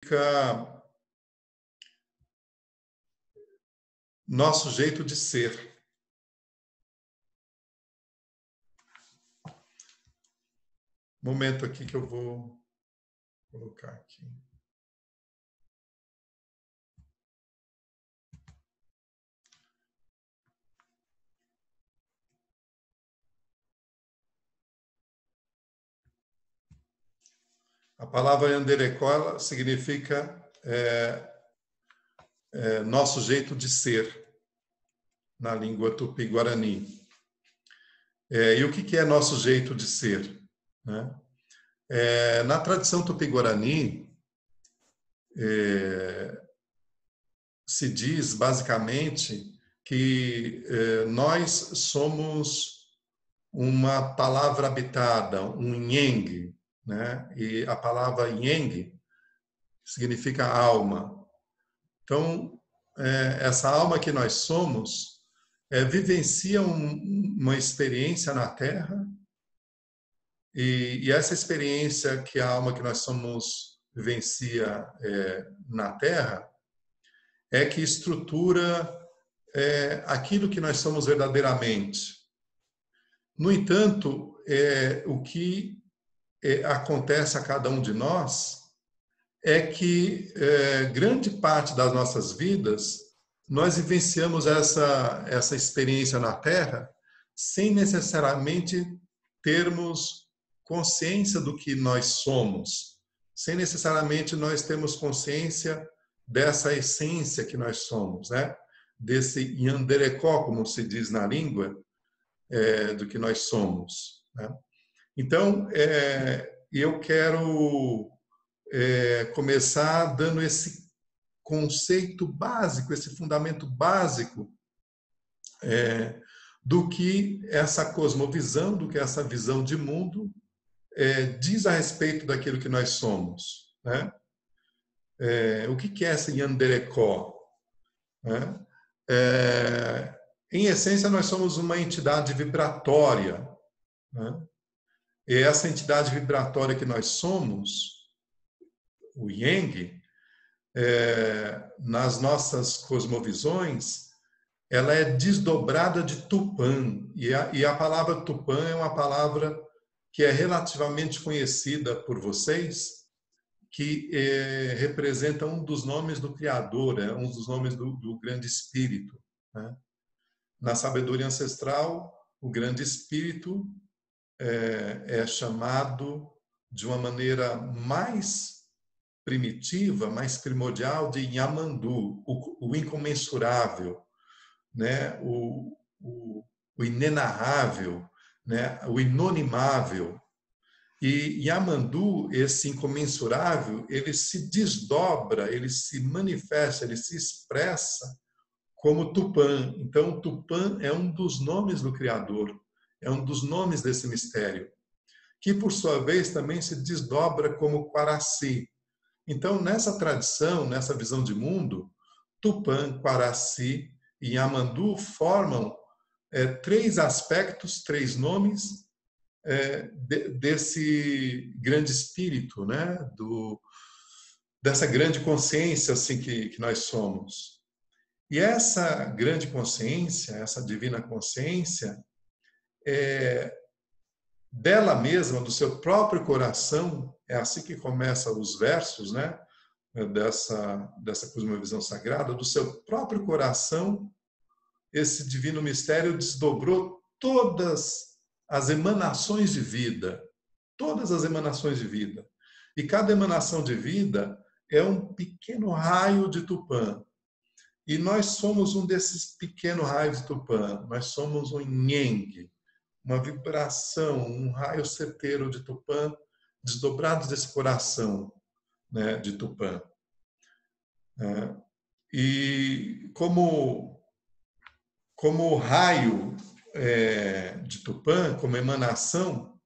significa nosso jeito de ser. Momento aqui que eu vou colocar aqui. A palavra Yanderecola significa nosso jeito de ser, na língua tupi-guarani. E o que é nosso jeito de ser? Né? Na tradição tupi-guarani, se diz basicamente que nós somos uma palavra habitada, um Nheng, né? E a palavra Nheng significa alma. Então, essa alma que nós somos vivencia uma experiência na Terra, e essa experiência que a alma que nós somos vivencia na Terra é que estrutura aquilo que nós somos verdadeiramente. No entanto, o que acontece a cada um de nós é que grande parte das nossas vidas nós vivenciamos essa experiência na Terra sem necessariamente termos consciência do que nós somos, sem necessariamente nós termos consciência dessa essência que nós somos, né? Desse Yanderecó, como se diz na língua, do que nós somos. Né? Então, eu quero começar dando esse conceito básico, esse fundamento básico do que essa cosmovisão, do que essa visão de mundo diz a respeito daquilo que nós somos. Né? O que é essa Yanderecó? Né? Em essência, nós somos uma entidade vibratória. Né? E essa entidade vibratória que nós somos, o Yang, nas nossas cosmovisões, ela é desdobrada de Tupã. E a palavra Tupã é uma palavra que é relativamente conhecida por vocês, que representa um dos nomes do Criador, um dos nomes do Grande Espírito. Né? Na sabedoria ancestral, o Grande Espírito é chamado de uma maneira mais primitiva, mais primordial, de Yamandu, o incomensurável, né? o inenarrável, né? O inonimável. E Yamandu, esse incomensurável, ele se desdobra, ele se manifesta, ele se expressa como Tupã. Então, Tupã é um dos nomes do Criador, é um dos nomes desse mistério, que, por sua vez, também se desdobra como Quaraci. Então, nessa tradição, nessa visão de mundo, Tupã, Quaraci e Yamandu formam três aspectos, três nomes desse grande espírito, né? Dessa grande consciência assim, que nós somos. E essa grande consciência, essa divina consciência, dela mesma, do seu próprio coração, é assim que começam os versos, né? Dessa cosmovisão sagrada, do seu próprio coração, esse divino mistério desdobrou todas as emanações de vida, todas as emanações de vida. E cada emanação de vida é um pequeno raio de Tupã. E nós somos um desses pequenos raios de Tupã. Nós somos um Nheng, uma vibração, um raio certeiro de Tupã, desdobrados desse coração, né, de Tupã. E como raio de Tupã, como emanação,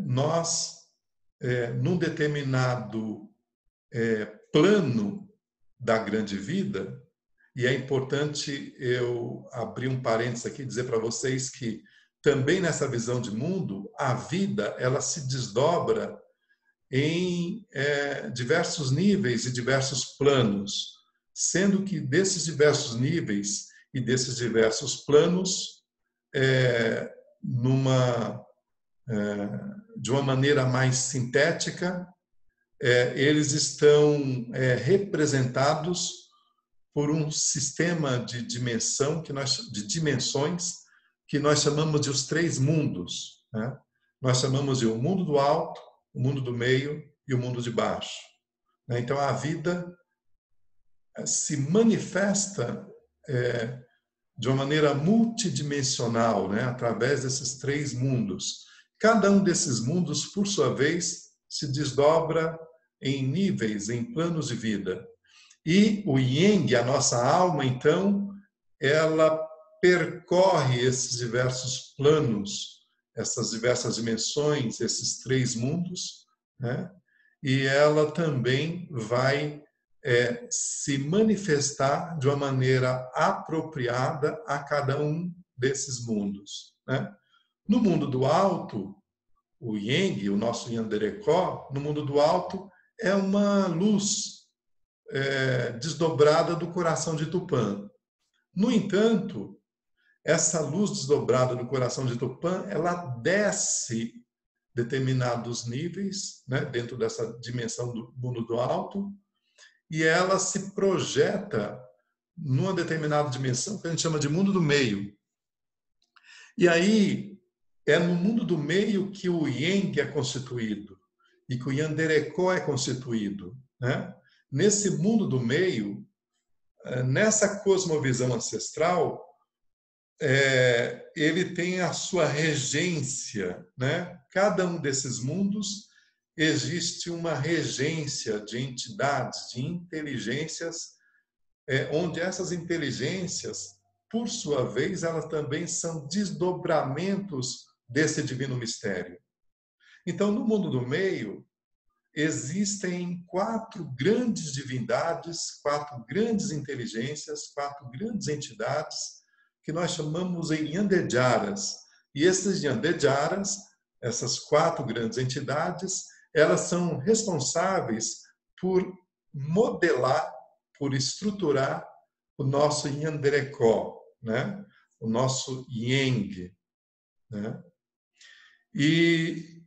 nós, num determinado plano da grande vida, e é importante eu abrir um parênteses aqui e dizer para vocês que também nessa visão de mundo, a vida ela se desdobra em diversos níveis e diversos planos, sendo que desses diversos níveis e desses diversos planos, de uma maneira mais sintética, eles estão representados por um sistema de dimensões que nós chamamos de os três mundos, né? Nós chamamos de o mundo do alto, o mundo do meio e o mundo de baixo. Então, a vida se manifesta de uma maneira multidimensional, né? Através desses três mundos. Cada um desses mundos, por sua vez, se desdobra em níveis, em planos de vida. E o Yang, a nossa alma, então, ela percorre esses diversos planos, essas diversas dimensões, esses três mundos, né? E ela também vai se manifestar de uma maneira apropriada a cada um desses mundos, né? No mundo do alto, o Yang, o nosso Yanderekó, no mundo do alto, é uma luz desdobrada do coração de Tupã. No entanto, essa luz desdobrada do coração de Tupã, ela desce determinados níveis, né, dentro dessa dimensão do mundo do alto, e ela se projeta numa determinada dimensão que a gente chama de mundo do meio. E aí é no mundo do meio que o Yang é constituído e que o Yanderekó é constituído, né? Nesse mundo do meio, nessa cosmovisão ancestral, ele tem a sua regência, né? Cada um desses mundos existe uma regência de entidades, de inteligências, onde essas inteligências, por sua vez, elas também são desdobramentos desse divino mistério. Então, no mundo do meio, existem 4 grandes divindades, 4 grandes inteligências, 4 grandes entidades, que nós chamamos em Yandejaras. E esses Yandejaras, essas 4 grandes entidades, elas são responsáveis por modelar, por estruturar o nosso Yanderekó, né? O nosso Yang, né? E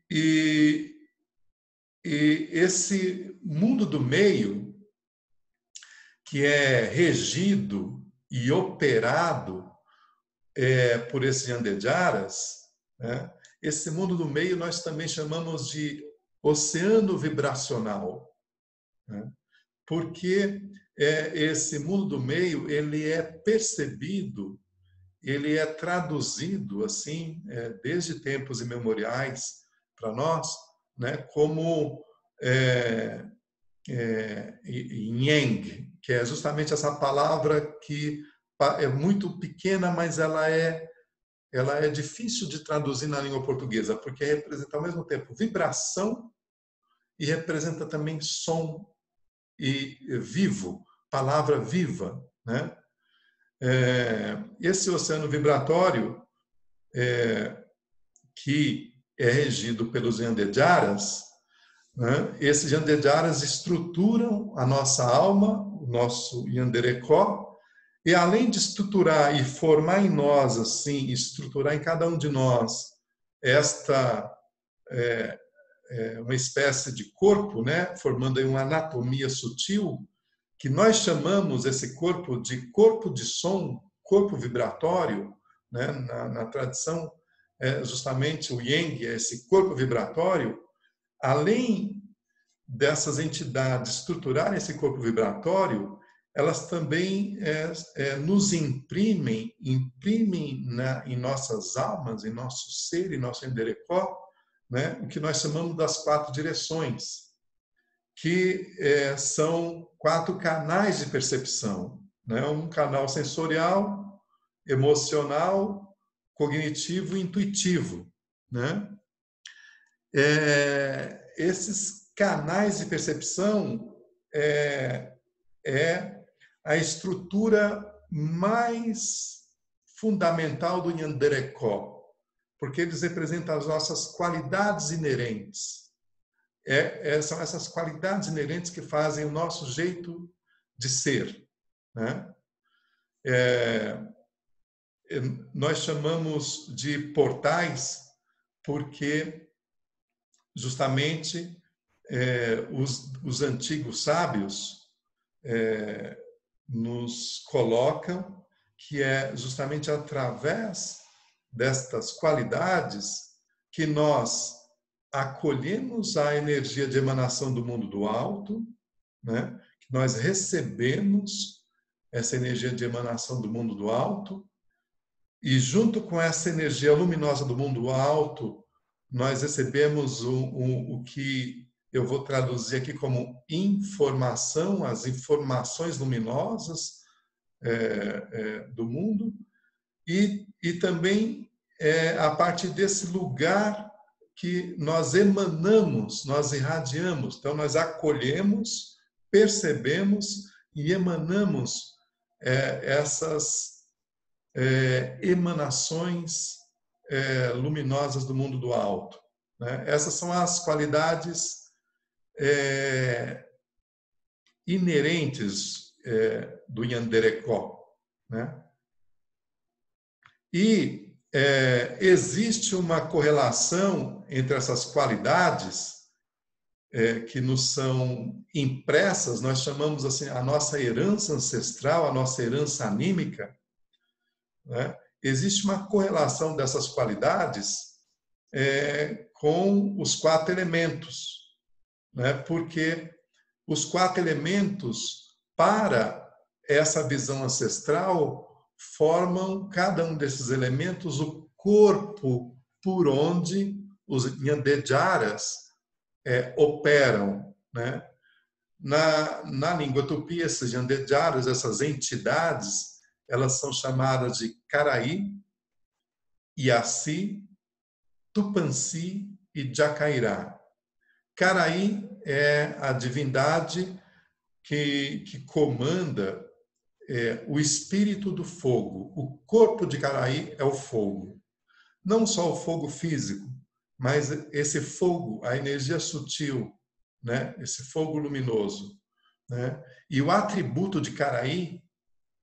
esse mundo do meio, que é regido e operado por esses Yandejaras, né? Esse mundo do meio nós também chamamos de oceano vibracional, né? Porque esse mundo do meio ele é percebido, ele é traduzido assim desde tempos imemoriais para nós, né, como Yang, que é justamente essa palavra que é muito pequena, mas ela é difícil de traduzir na língua portuguesa, porque representa ao mesmo tempo vibração e representa também som e vivo, palavra viva, né? Esse oceano vibratório, que é regido pelos Yandejaras, né? Esses Yandejaras estruturam a nossa alma, o nosso Yanderekó, e além de estruturar e formar em nós, assim, estruturar em cada um de nós uma espécie de corpo, né? Formando aí uma anatomia sutil, que nós chamamos esse corpo de som, corpo vibratório, né? Na tradição, justamente o Yang é esse corpo vibratório. Além dessas entidades estruturarem esse corpo vibratório, elas também nos imprimem em nossas almas, em nosso ser, em nosso Yanderekó, né? O que nós chamamos das 4 direções, que são 4 canais de percepção, né? Um canal sensorial, emocional, cognitivo e intuitivo, né? Esses canais de percepção é a estrutura mais fundamental do Yanderekó, porque eles representam as nossas qualidades inerentes. são essas qualidades inerentes que fazem o nosso jeito de ser, né? Nós chamamos de portais porque justamente os antigos sábios nos colocam que é justamente através destas qualidades que nós acolhemos a energia de emanação do mundo do alto, né? Que nós recebemos essa energia de emanação do mundo do alto e junto com essa energia luminosa do mundo alto, nós recebemos o que eu vou traduzir aqui como informação, as informações luminosas do mundo, e também a partir desse lugar que nós emanamos, nós irradiamos. Então, nós acolhemos, percebemos e emanamos essas emanações luminosas do mundo do alto, né? Essas são as qualidades inerentes do Nyanderekó, né? E existe uma correlação entre essas qualidades que nos são impressas, nós chamamos assim a nossa herança ancestral, a nossa herança anímica, né? Existe uma correlação dessas qualidades com os 4 elementos, né? Porque os 4 elementos, para essa visão ancestral, formam cada um desses elementos o corpo por onde os Nyandejaras operam, né? Na língua tupi, esses Nyandejaras, essas entidades, elas são chamadas de Caraí, Iaci, Tupanci e Jacairá. Caraí é a divindade que comanda o espírito do fogo. O corpo de Caraí é o fogo. Não só o fogo físico, mas esse fogo, a energia sutil, né? Esse fogo luminoso, né? E o atributo de Caraí,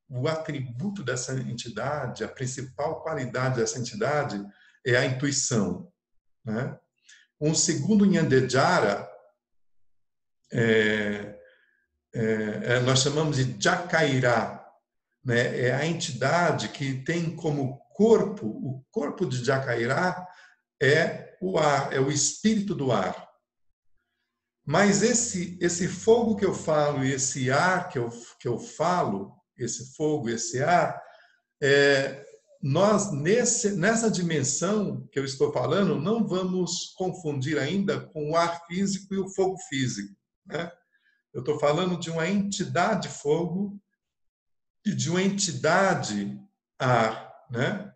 o atributo dessa entidade, a principal qualidade dessa entidade é a intuição, né? Um segundo Nyandejara, nós chamamos de Jacairá, né? É a entidade que tem como corpo, o corpo de Jacairá é o ar, é o espírito do ar. Mas esse fogo que eu falo e esse ar que eu falo, esse fogo, esse ar, nós, nessa dimensão que eu estou falando, não vamos confundir ainda com o ar físico e o fogo físico, né? Eu estou falando de uma entidade fogo e de uma entidade ar, né?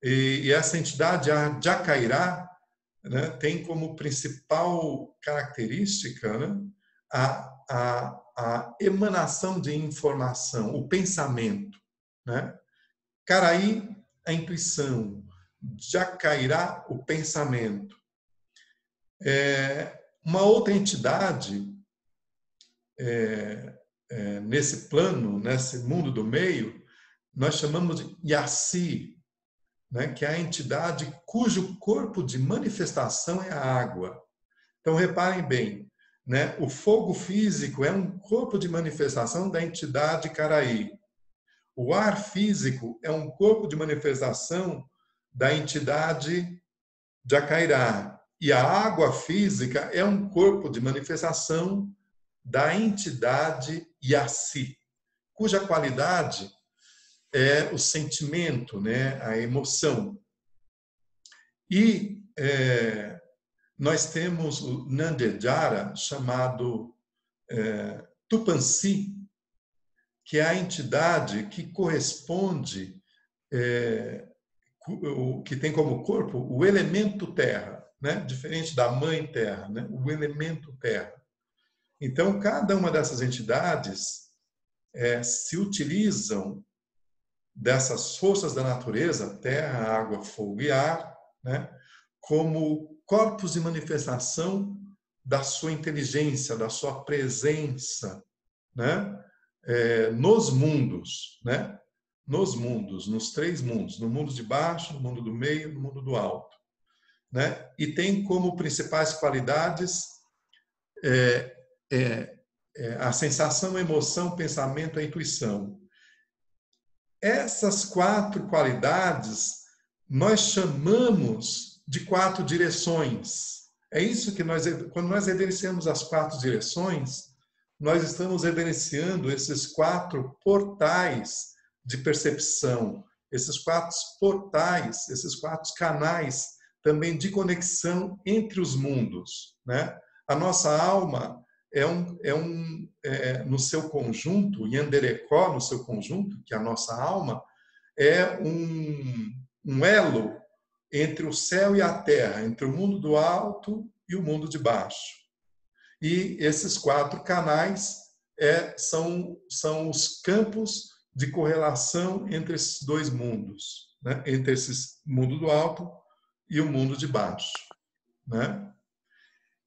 E essa entidade ar, Jacairá, né, tem como principal característica, né, a emanação de informação, o pensamento, né? Caraí, a intuição. Jacairá, o pensamento. Uma outra entidade nesse plano, nesse mundo do meio, nós chamamos de Iaci, né, que é a entidade cujo corpo de manifestação é a água. Então, reparem bem, né, o fogo físico é um corpo de manifestação da entidade Caraí. O ar físico é um corpo de manifestação da entidade Jacairá. E a água física é um corpo de manifestação da entidade Iaci, cuja qualidade é o sentimento, né, a emoção. E nós temos o Nyandejara, chamado Tupanci, que é a entidade que corresponde, que tem como corpo o elemento terra, né? Diferente da mãe terra, né? O elemento terra. Então, cada uma dessas entidades se utilizam dessas forças da natureza, terra, água, fogo e ar, né? Como corpos de manifestação da sua inteligência, da sua presença, né? Nos mundos, né? Nos mundos, nos 3 mundos, no mundo de baixo, no mundo do meio, no mundo do alto, né? E tem como principais qualidades a sensação, a emoção, o pensamento, a intuição. Essas 4 qualidades nós chamamos de 4 direções. É isso que quando nós evidenciamos as 4 direções, nós estamos evidenciando esses 4 portais de percepção, esses 4 portais, esses 4 canais também de conexão entre os mundos, né? A nossa alma no seu conjunto, Yanderekó, no seu conjunto, que é a nossa alma, é um elo entre o céu e a terra, entre o mundo do alto e o mundo de baixo. E esses 4 canais são os campos de correlação entre esses 2 mundos, né? Entre esse mundo do alto e o mundo de baixo, né?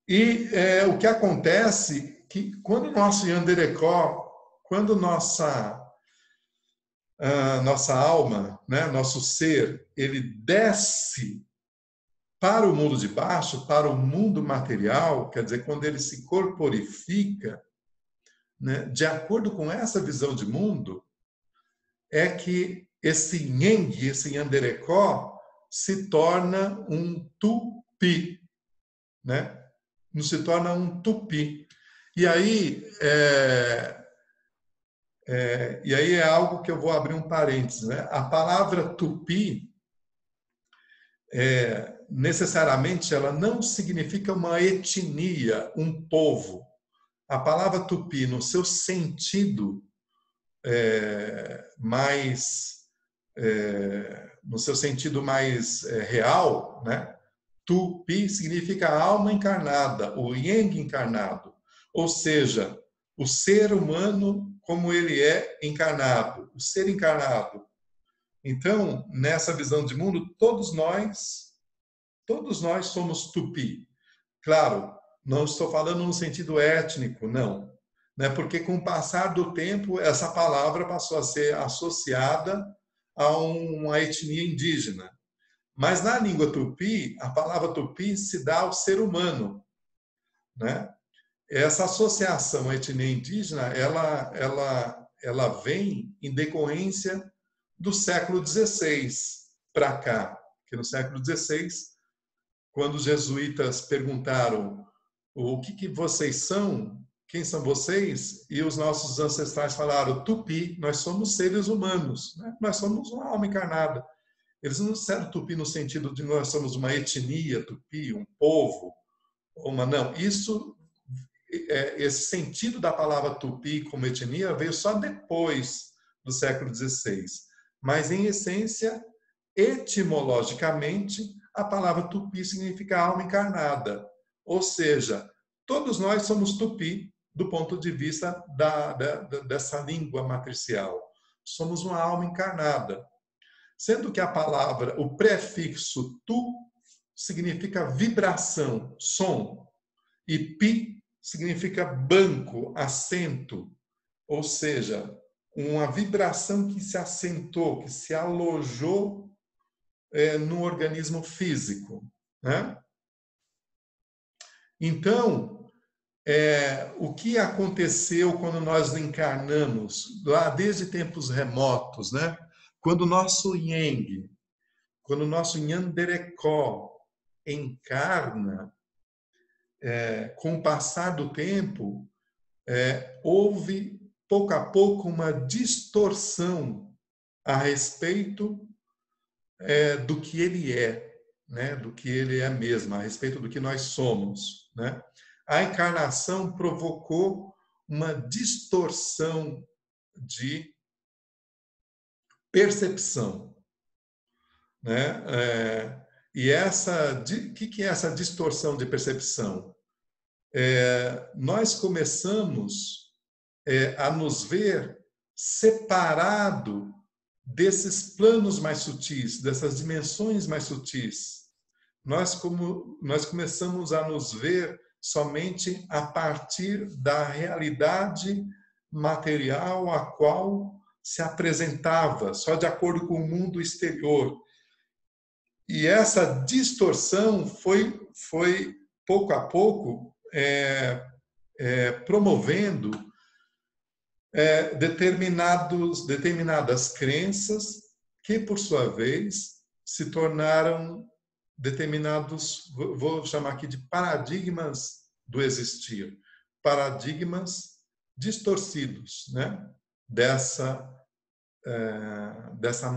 E o que acontece é que quando o nosso Yanderekó, quando nossa alma, né, nosso ser, ele desce para o mundo de baixo, para o mundo material, quer dizer, quando ele se corporifica, né, de acordo com essa visão de mundo, é que esse Yang, esse Yanderekó, se torna um tupi, né? Não se torna um tupi. E aí é algo que eu vou abrir um parênteses, né? A palavra tupi, necessariamente, ela não significa uma etnia, um povo. A palavra tupi, no seu sentido mais real, né? Tupi significa alma encarnada, o Yang encarnado, ou seja, o ser humano como ele é encarnado, o ser encarnado. Então, nessa visão de mundo, todos nós somos tupi. Claro, não estou falando no sentido étnico, não, né? Porque com o passar do tempo essa palavra passou a ser associada a uma etnia indígena. Mas na língua tupi, a palavra tupi se dá ao ser humano, né? Essa associação à etnia indígena, ela vem em decorrência do século XVI para cá, que no século XVI, quando os jesuítas perguntaram o que vocês são, quem são vocês, e os nossos ancestrais falaram tupi, nós somos seres humanos, né? Nós somos uma alma encarnada. Eles não disseram tupi no sentido de nós somos uma etnia tupi, um povo, não. Esse sentido da palavra tupi como etnia veio só depois do século XVI. Mas, em essência, etimologicamente, a palavra tupi significa alma encarnada. Ou seja, todos nós somos tupi do ponto de vista dessa língua matricial. Somos uma alma encarnada. Sendo que a palavra, o prefixo tu, significa vibração, som, e pi significa banco, assento, ou seja, uma vibração que se assentou, que se alojou no organismo físico, né? Então, o que aconteceu quando nós encarnamos, lá desde tempos remotos, né? Quando o nosso Yang, quando o nosso Yanderekó encarna, com o passar do tempo, houve, pouco a pouco, uma distorção a respeito do que ele é, né? Do que ele é mesmo, a respeito do que nós somos, né? A encarnação provocou uma distorção de percepção, né? E o que é essa distorção de percepção? Nós começamos a nos ver separado desses planos mais sutis, dessas dimensões mais sutis. Nós começamos a nos ver somente a partir da realidade material a qual se apresentava, só de acordo com o mundo exterior. E essa distorção foi pouco a pouco, promovendo determinadas crenças que, por sua vez, se tornaram determinados, vou chamar aqui de paradigmas do existir, paradigmas distorcidos, né? dessa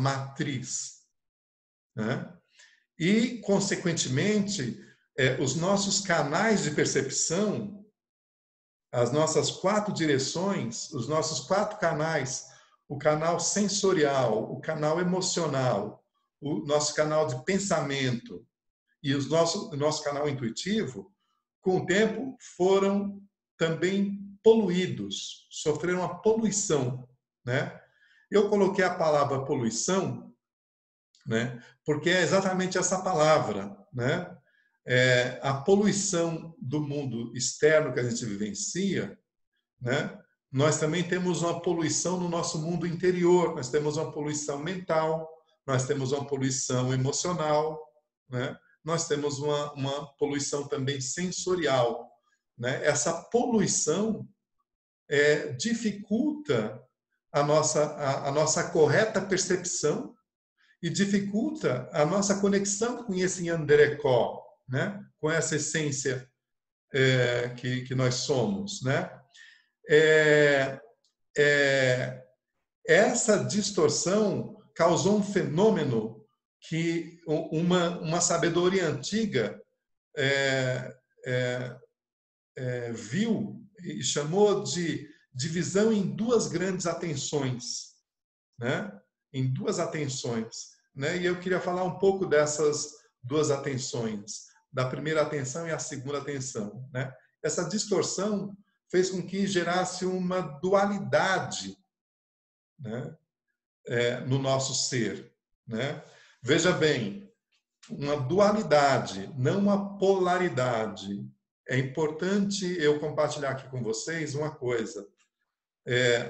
matriz, né? E, consequentemente, os nossos canais de percepção, as nossas 4 direções, os nossos 4 canais, o canal sensorial, o canal emocional, o nosso canal de pensamento e o nosso canal intuitivo, com o tempo foram também poluídos, sofreram uma poluição, né? Eu coloquei a palavra poluição, né? Porque é exatamente essa palavra, né? A poluição do mundo externo que a gente vivencia, né? Nós também temos uma poluição no nosso mundo interior, nós temos uma poluição mental, nós temos uma poluição emocional, né? Nós temos uma poluição também sensorial, né? Essa poluição dificulta a nossa correta percepção e dificulta a nossa conexão com esse Yanderekó, né? Com essa essência que nós somos, né? Essa distorção causou um fenômeno que uma sabedoria antiga viu e chamou de divisão em 2 grandes atenções, né? Em 2 atenções, né? E eu queria falar um pouco dessas 2 atenções, da primeira atenção e a segunda atenção, né? Essa distorção fez com que gerasse uma dualidade, né? No nosso ser, né? Veja bem, uma dualidade, não uma polaridade. É importante eu compartilhar aqui com vocês uma coisa.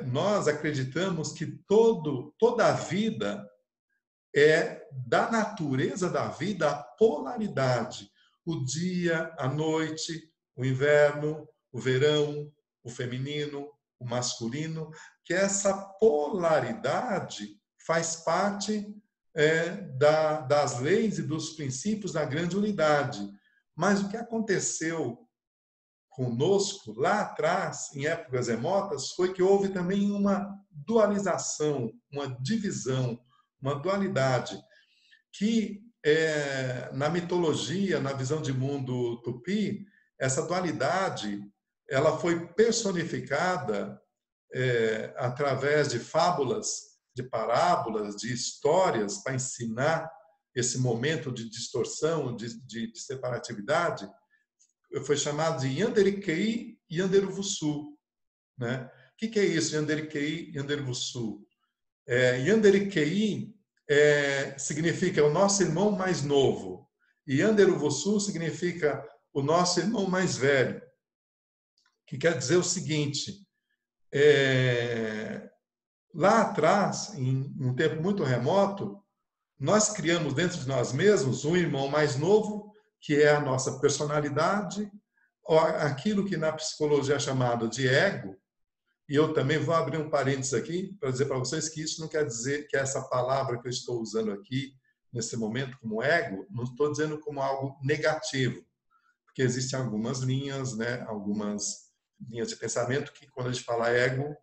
Nós acreditamos que toda a vida da natureza da vida a polaridade. O dia, a noite, o inverno, o verão, o feminino, o masculino, que essa polaridade faz parte das leis e dos princípios da grande unidade. Mas o que aconteceu conosco lá atrás, em épocas remotas, foi que houve também uma dualização, uma divisão, uma dualidade, que na mitologia, na visão de mundo tupi, essa dualidade ela foi personificada através de fábulas, de parábolas, de histórias para ensinar esse momento de distorção, de separatividade. Foi chamado de Yanderikei e Yanderuvusu, né? O que é isso, Yanderikei e Yanderuvusu? Yanderikei significa o nosso irmão mais novo e Yanderuvusu significa o nosso irmão mais velho, que quer dizer o seguinte: lá atrás, em um tempo muito remoto, nós criamos dentro de nós mesmos um irmão mais novo, que é a nossa personalidade, aquilo que na psicologia é chamado de ego. E eu também vou abrir um parênteses aqui para dizer para vocês que isso não quer dizer que essa palavra que eu estou usando aqui, nesse momento, como ego, não estou dizendo como algo negativo, porque existem algumas linhas, né, algumas linhas de pensamento que, quando a gente fala ego,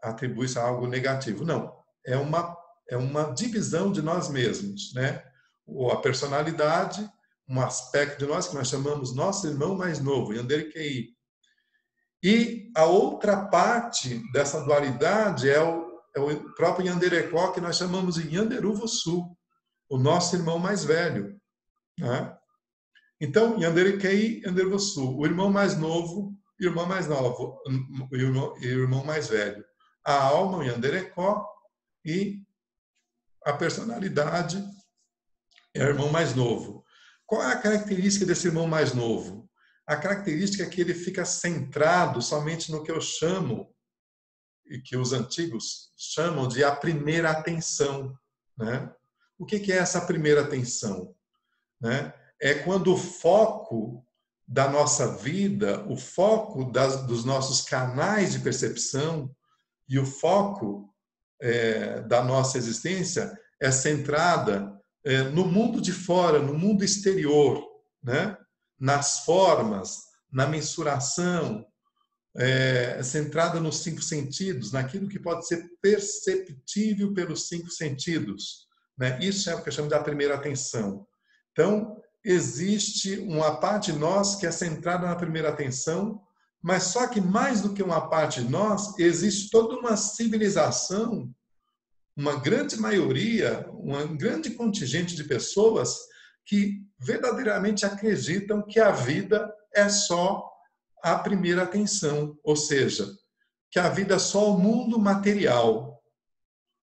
atribui-se a algo negativo. Não, é uma divisão de nós mesmos, né? Ou a personalidade, um aspecto de nós que nós chamamos nosso irmão mais novo, Yanderikei. E a outra parte dessa dualidade é o próprio Yanderekó, que nós chamamos de Yanderuvusu, o nosso irmão mais velho, né? Então, Yanderikei e Yanderuvusu, o irmão mais novo e o irmão mais novo, e o irmão mais velho. A alma, o Yanderekó, e a personalidade é o irmão mais novo. Qual é a característica desse irmão mais novo? A característica é que ele fica centrado somente no que eu chamo, e que os antigos chamam de a primeira atenção, né? O que é essa primeira atenção? Né? É quando o foco da nossa vida, o foco dos nossos canais de percepção e o foco da nossa existência é centrada no mundo de fora, no mundo exterior, né? Nas formas, na mensuração, centrada nos 5 sentidos, naquilo que pode ser perceptível pelos 5 sentidos. Né? Isso é o que eu chamo de a primeira atenção. Então, existe uma parte de nós que é centrada na primeira atenção, mas só que mais do que uma parte de nós, existe toda uma civilização, uma grande maioria, um grande contingente de pessoas que verdadeiramente acreditam que a vida é só a primeira atenção, ou seja, que a vida é só o mundo material,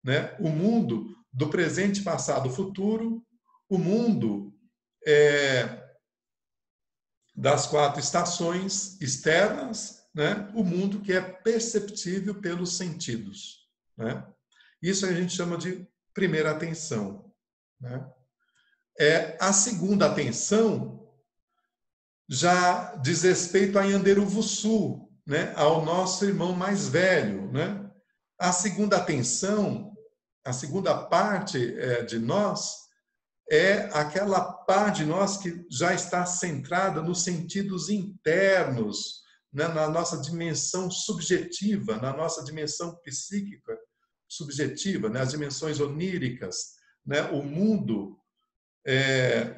né? O mundo do presente, passado, futuro, o mundo das 4 estações externas, né? O mundo que é perceptível pelos sentidos, né? Isso a gente chama de primeira atenção, né? A segunda atenção já diz respeito a Yanderu Vusu, né? Ao nosso irmão mais velho, né? A segunda atenção, a segunda parte de nós é aquela parte de nós que já está centrada nos sentidos internos, né? Na nossa dimensão subjetiva, na nossa dimensão psíquica subjetiva, né? As dimensões oníricas, né? O mundo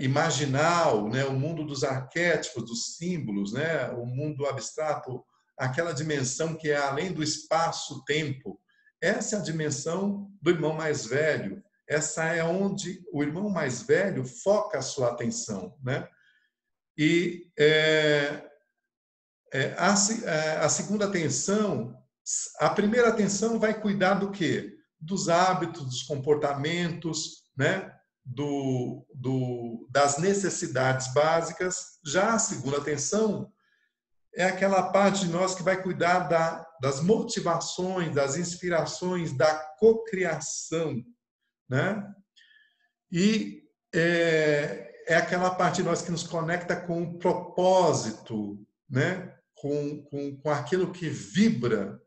imaginal, né? O mundo dos arquétipos, dos símbolos, né? O mundo abstrato, aquela dimensão que é além do espaço-tempo. Essa é a dimensão do irmão mais velho. Essa é onde o irmão mais velho foca a sua atenção, né? E a segunda atenção, a primeira atenção vai cuidar do quê? Dos hábitos, dos comportamentos, né? Das necessidades básicas. Já a segunda atenção é aquela parte de nós que vai cuidar das motivações, das inspirações, da cocriação, né? E é aquela parte de nós que nos conecta com o propósito, né? Com aquilo que vibra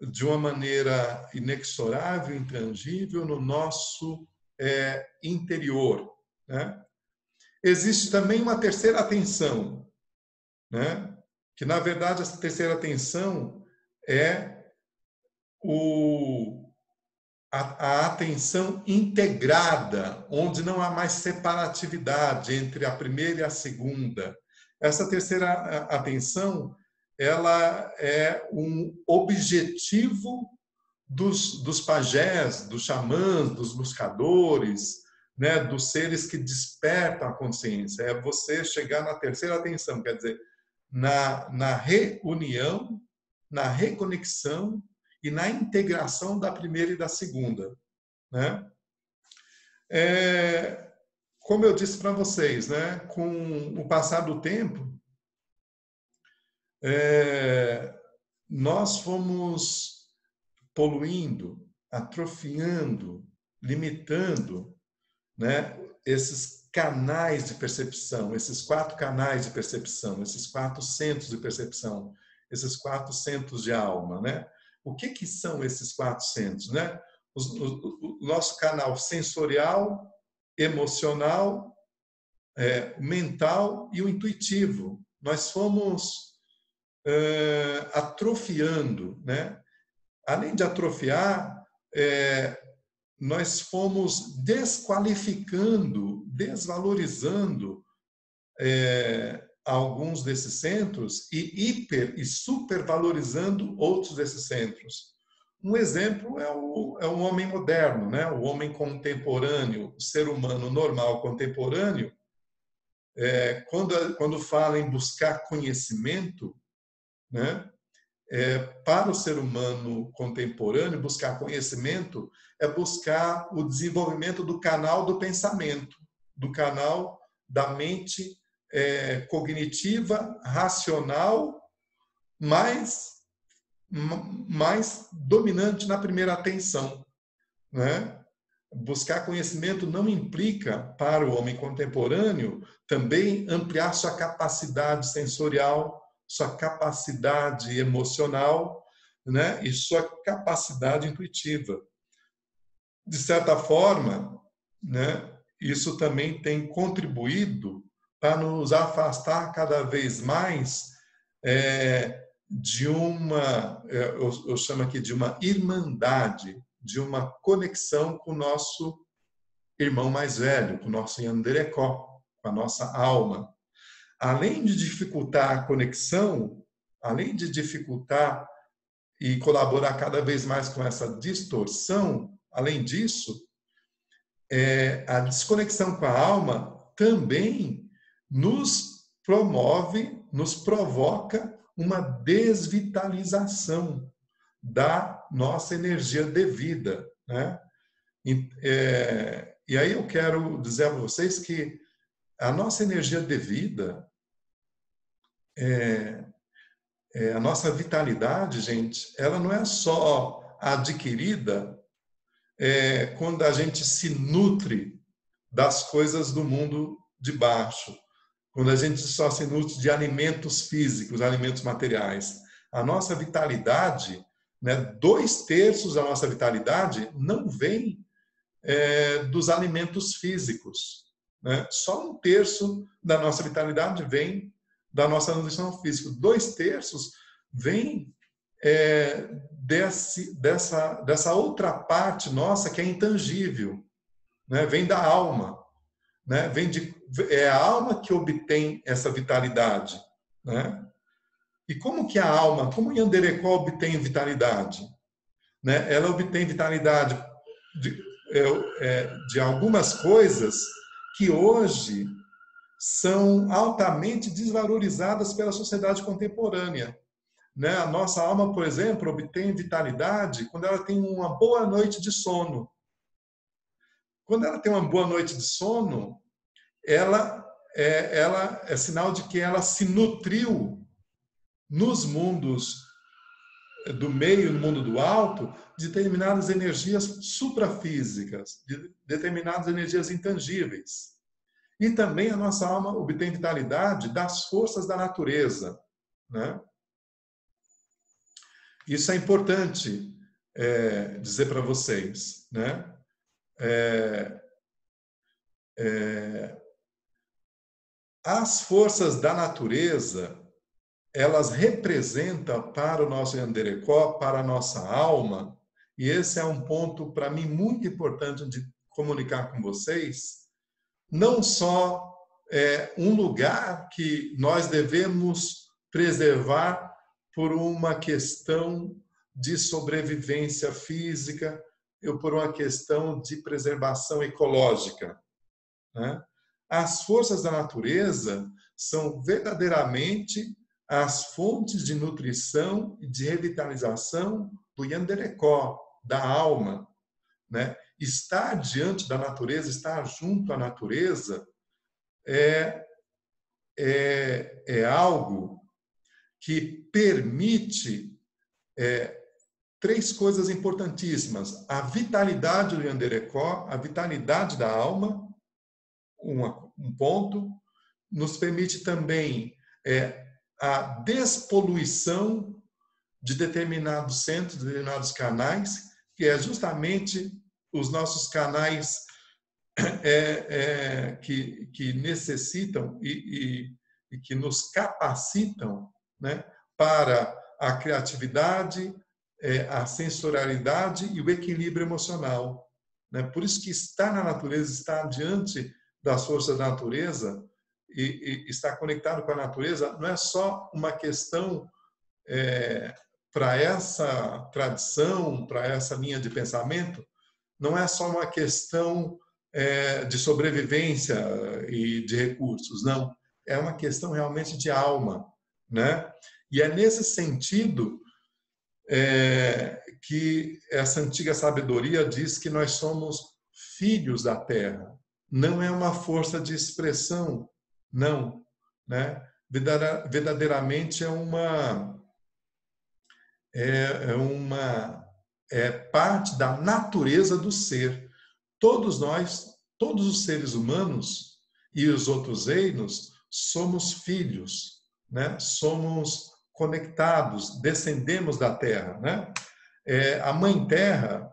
de uma maneira inexorável, intangível no nosso interior, né? Existe também uma terceira atenção, né? Que na verdade essa terceira atenção é a atenção integrada, onde não há mais separatividade entre a primeira e a segunda. Essa terceira atenção, ela é um objetivo dos pajés, dos xamãs, dos buscadores, né, dos seres que despertam a consciência. É você chegar na terceira atenção, quer dizer, na reunião, na reconexão e na integração da primeira e da segunda, né? Como eu disse para vocês, né, com o passar do tempo, nós fomos poluindo, atrofiando, limitando, né, esses canais de percepção, esses 4 canais de percepção, esses 4 centros de percepção, esses 4 centros de alma, né? O que são esses 4 centros, né? O nosso canal sensorial, emocional, mental e o intuitivo. Nós fomos atrofiando, né? Além de atrofiar, nós fomos desqualificando, desvalorizando alguns desses centros e hiper e supervalorizando outros desses centros. Um exemplo é o homem moderno, né? O homem contemporâneo, o ser humano normal contemporâneo. Quando fala em buscar conhecimento, né? Para o ser humano contemporâneo, buscar conhecimento é buscar o desenvolvimento do canal do pensamento, do canal da mente cognitiva, racional, mais dominante na primeira atenção, né? Buscar conhecimento não implica, para o homem contemporâneo, também ampliar sua capacidade sensorial, sua capacidade emocional, né? E sua capacidade intuitiva. De certa forma, né? Isso também tem contribuído para nos afastar cada vez mais de uma, eu chamo aqui de uma irmandade, de uma conexão com o nosso irmão mais velho, com o nosso Yanderekó, com a nossa alma. Além de dificultar a conexão, além de dificultar e colaborar cada vez mais com essa distorção, além disso, a desconexão com a alma também nos promove, nos provoca uma desvitalização da nossa energia devida, né? E aí eu quero dizer a vocês que a nossa energia devida, a nossa vitalidade, gente, ela não é só adquirida quando a gente se nutre das coisas do mundo de baixo, quando a gente só se nutre de alimentos físicos, alimentos materiais. A nossa vitalidade, né, 2/3 da nossa vitalidade não vem dos alimentos físicos, né? Só 1/3 da nossa vitalidade vem da nossa nutrição física. 2/3 vem dessa outra parte nossa que é intangível, né? Vem da alma, né? É a alma que obtém essa vitalidade, né? E como que a alma, como Yanderekó obtém vitalidade, né? Ela obtém vitalidade de algumas coisas que hoje são altamente desvalorizadas pela sociedade contemporânea, né? A nossa alma, por exemplo, obtém vitalidade quando ela tem uma boa noite de sono. Quando ela tem uma boa noite de sono, ela é sinal de que ela se nutriu nos mundos do meio, no mundo do alto, de determinadas energias suprafísicas, de determinadas energias intangíveis. E também a nossa alma obtém vitalidade das forças da natureza, né? Isso é importante dizer para vocês, né? As forças da natureza, elas representam para o nosso Yanderekó, para a nossa alma, e esse é um ponto para mim muito importante de comunicar com vocês, não só um lugar que nós devemos preservar por uma questão de sobrevivência física ou por uma questão de preservação ecológica, né? As forças da natureza são verdadeiramente as fontes de nutrição e de revitalização do Yanderekó, da alma, né? Estar diante da natureza, estar junto à natureza é algo que permite 3 coisas importantíssimas: a vitalidade do Yanderekó, a vitalidade da alma, um ponto, nos permite também a despoluição de determinados centros, de determinados canais, que é justamente os nossos canais que necessitam e que nos capacitam, né, para a criatividade, a sensorialidade e o equilíbrio emocional, né? Por isso que estar na natureza, estar diante das forças da natureza e estar conectado com a natureza não é só uma questão para essa tradição, para essa linha de pensamento, não é só uma questão de sobrevivência e de recursos, não. É uma questão realmente de alma, né? E é nesse sentido que essa antiga sabedoria diz que nós somos filhos da terra. Não é uma força de expressão, não. né? Verdadeiramente é parte da natureza do ser. Todos nós, todos os seres humanos e os outros reinos, somos filhos, né? Somos conectados, descendemos da Terra, né? A Mãe Terra,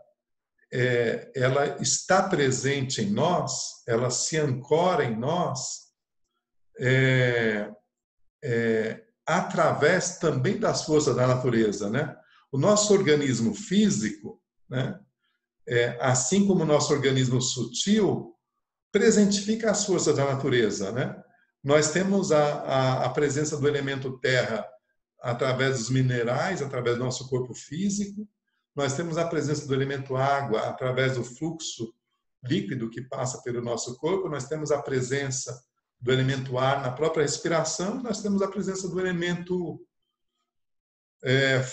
ela está presente em nós, ela se ancora em nós, através também das forças da natureza, né? O nosso organismo físico, né? Assim como o nosso organismo sutil, presentifica as forças da natureza, né? Nós temos a presença do elemento terra através dos minerais, através do nosso corpo físico. Nós temos a presença do elemento água através do fluxo líquido que passa pelo nosso corpo. Nós temos a presença do elemento ar na própria respiração. Nós temos a presença do elemento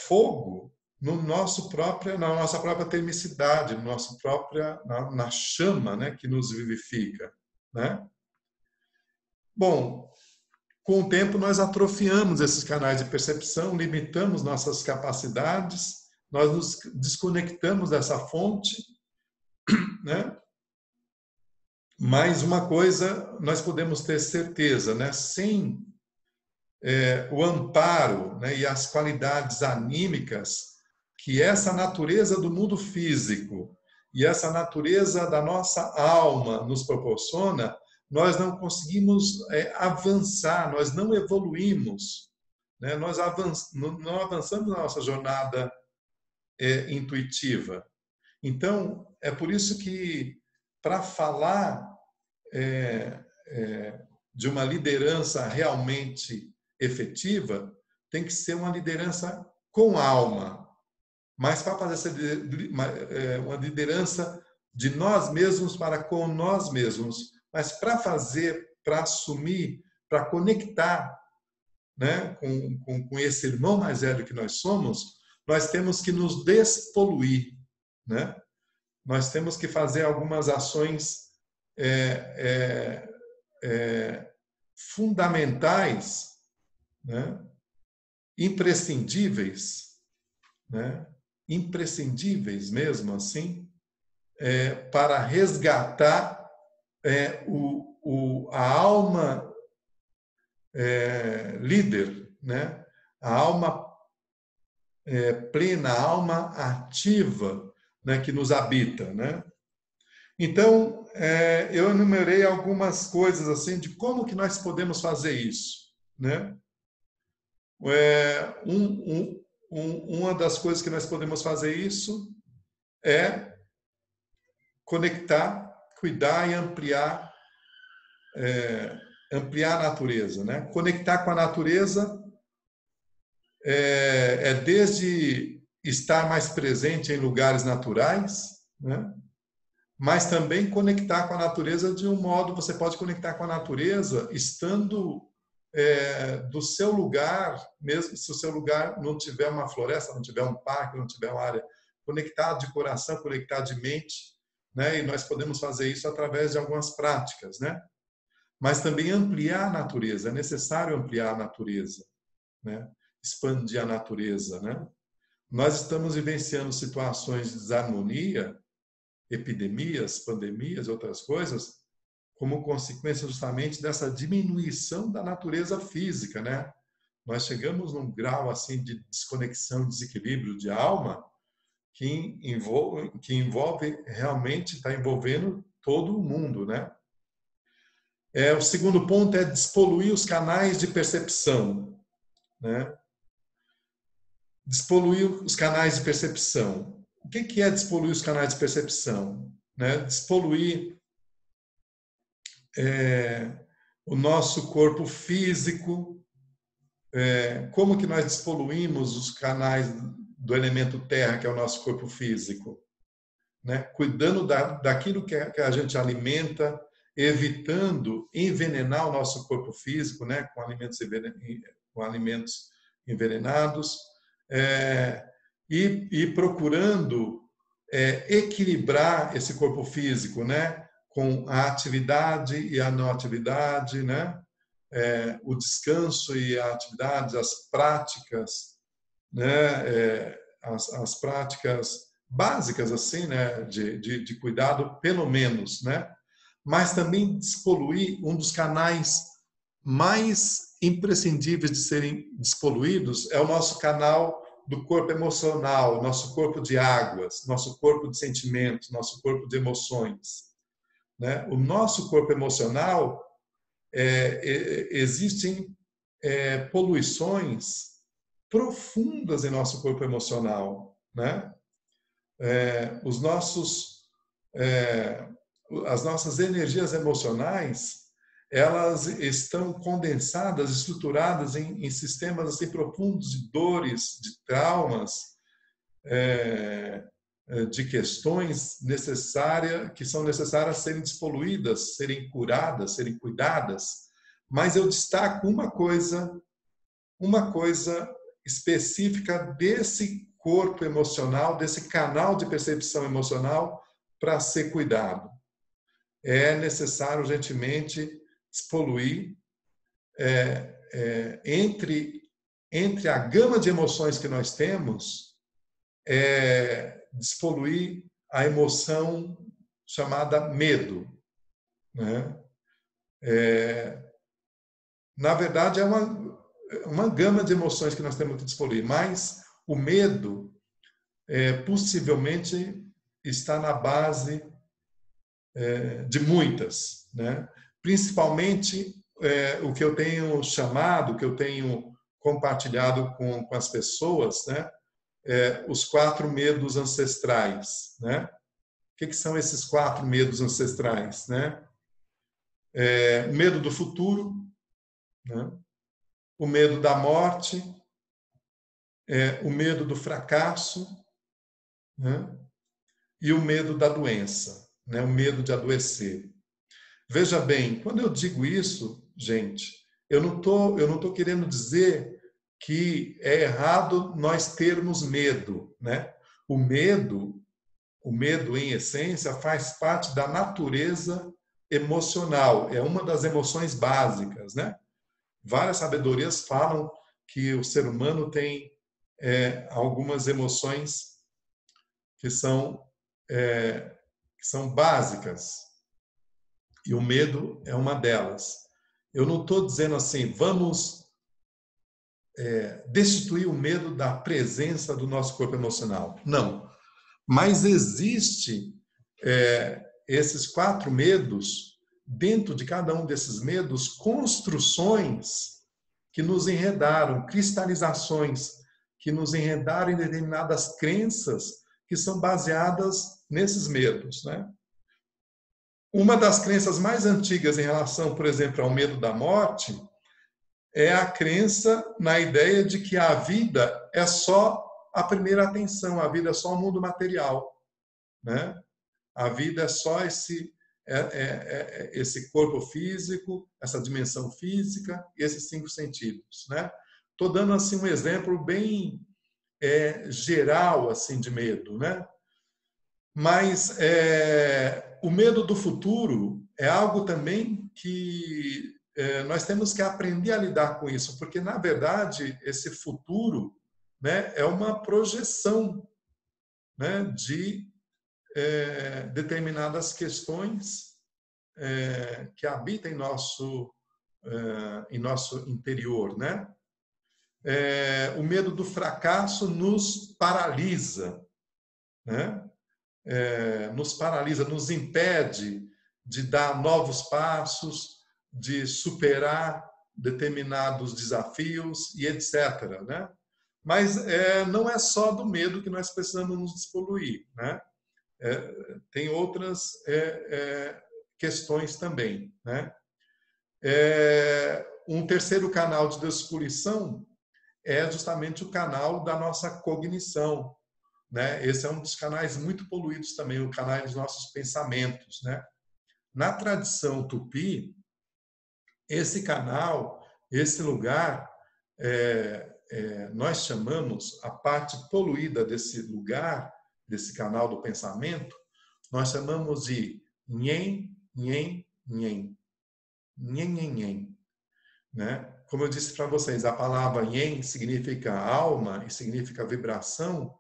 fogo no na nossa própria termicidade, na chama, né, que nos vivifica, né? Bom, com o tempo nós atrofiamos esses canais de percepção, limitamos nossas capacidades, nós nos desconectamos dessa fonte, né? Mas uma coisa nós podemos ter certeza, né? Sem o amparo, né, e as qualidades anímicas que essa natureza do mundo físico e essa natureza da nossa alma nos proporciona, nós não conseguimos avançar, nós não evoluímos, né? Nós não avançamos na nossa jornada intuitiva. Então, é por isso que, para falar de uma liderança realmente efetiva, tem que ser uma liderança com alma. Mas para fazer uma liderança de nós mesmos para com nós mesmos, mas para fazer, para assumir, para conectar, né, com esse irmão mais velho que nós somos, nós temos que nos despoluir, né? Nós temos que fazer algumas ações fundamentais, né? Imprescindíveis, né? Imprescindíveis mesmo assim, para resgatar a alma líder, né? A alma plena, a alma ativa, né? Que nos habita, né? Então, eu enumerei algumas coisas assim de como que nós podemos fazer isso, né? Uma das coisas que nós podemos fazer isso é conectar, cuidar e ampliar a natureza, né? Conectar com a natureza desde estar mais presente em lugares naturais, né? Mas também conectar com a natureza de um modo, você pode conectar com a natureza estando do seu lugar, mesmo se o seu lugar não tiver uma floresta, não tiver um parque, não tiver uma área, conectado de coração, conectado de mente, né? E nós podemos fazer isso através de algumas práticas, né? Mas também ampliar a natureza, é necessário ampliar a natureza, né? Expandir a natureza, né? Nós estamos vivenciando situações de desarmonia, epidemias, pandemias, outras coisas, como consequência justamente dessa diminuição da natureza física, né? Nós chegamos num grau assim de desconexão, desequilíbrio de alma que envolve realmente, está envolvendo todo o mundo, né? O segundo ponto é despoluir os canais de percepção, né? Despoluir os canais de percepção. O que é despoluir os canais de percepção? Né? Despoluir o nosso corpo físico. Como que nós despoluímos os canais do elemento terra, que é o nosso corpo físico? Né? Cuidando daquilo que a gente alimenta, evitando envenenar o nosso corpo físico, né? com alimentos envenenados, e procurando equilibrar esse corpo físico, né? Com a atividade e a não atividade, né? o descanso e a atividade, as práticas, né, as práticas básicas assim, né, de cuidado, pelo menos, né? Mas também despoluir um dos canais mais imprescindíveis de serem despoluídos é o nosso canal do corpo emocional, nosso corpo de águas, nosso corpo de sentimentos, nosso corpo de emoções, né? O nosso corpo emocional, existem poluições profundas em nosso corpo emocional, né? Os nossos as nossas energias emocionais, elas estão condensadas, estruturadas em sistemas assim profundos de dores, de traumas, de questões que são necessárias serem despoluídas, serem curadas, serem cuidadas. Mas eu destaco uma coisa específica desse corpo emocional, desse canal de percepção emocional para ser cuidado. É necessário urgentemente despoluir entre a gama de emoções que nós temos, despoluir a emoção chamada medo, né? Na verdade, é uma gama de emoções que nós temos que despoluir, mas o medo possivelmente está na base de muitas, né? Principalmente o que eu tenho chamado, que eu tenho compartilhado com as pessoas, né? Os 4 medos ancestrais, né? O que são esses 4 medos ancestrais, né? O medo do futuro, né? O medo da morte, o medo do fracasso, né? E o medo da doença, né? O medo de adoecer. Veja bem, quando eu digo isso, gente, eu não tô querendo dizer que é errado nós termos medo, né? O medo em essência faz parte da natureza emocional, é uma das emoções básicas, né? Várias sabedorias falam que o ser humano tem algumas emoções que são básicas, e o medo é uma delas. Eu não estou dizendo assim, vamos destituir o medo da presença do nosso corpo emocional. Não. Mas existe esses 4 medos, dentro de cada um desses medos, construções que nos enredaram, cristalizações que nos enredaram em determinadas crenças que são baseadas nesses medos, né? Uma das crenças mais antigas em relação, por exemplo, ao medo da morte, é a crença na ideia de que a vida é só a primeira atenção, a vida é só o mundo material, né? A vida é só esse corpo físico, essa dimensão física e esses 5 sentidos, né? Estou dando assim um exemplo bem geral assim de medo, né? Mas o medo do futuro é algo também que nós temos que aprender a lidar com isso, porque, na verdade, esse futuro, né, é uma projeção, né, de determinadas questões que habitam em nosso interior, né? O medo do fracasso nos paralisa, né? Nos paralisa, nos impede de dar novos passos, de superar determinados desafios e etc., né? Mas não é só do medo que nós precisamos nos despoluir, né? Tem outras questões também, né? Um terceiro canal de despoluição é justamente o canal da nossa cognição, né? Esse é um dos canais muito poluídos também, o canal dos nossos pensamentos, né? Na tradição tupi, esse canal, esse lugar, nós chamamos a parte poluída desse lugar, desse canal do pensamento, nós chamamos de nhen, nhen, nhen. Nhen, nhen, nhen. né? Como eu disse para vocês, a palavra yin significa alma e significa vibração,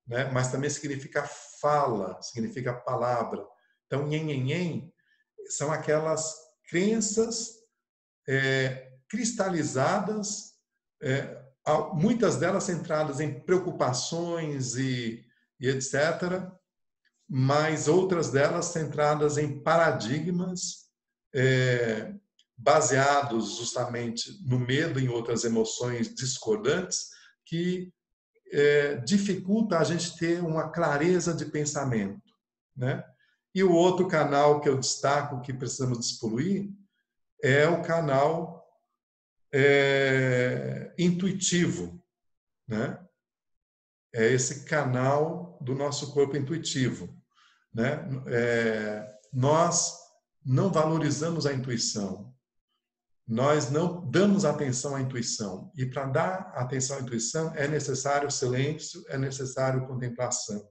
né? Mas também significa fala, significa palavra. Então, yin, yin, yin são aquelas crenças cristalizadas, muitas delas centradas em preocupações e etc., mas outras delas centradas em paradigmas baseados justamente no medo e em outras emoções discordantes que dificulta a gente ter uma clareza de pensamento, né? E o outro canal que eu destaco que precisamos despoluir é o canal intuitivo, né? É esse canal do nosso corpo intuitivo, né? Nós não valorizamos a intuição, nós não damos atenção à intuição. E para dar atenção à intuição é necessário silêncio, é necessário contemplação,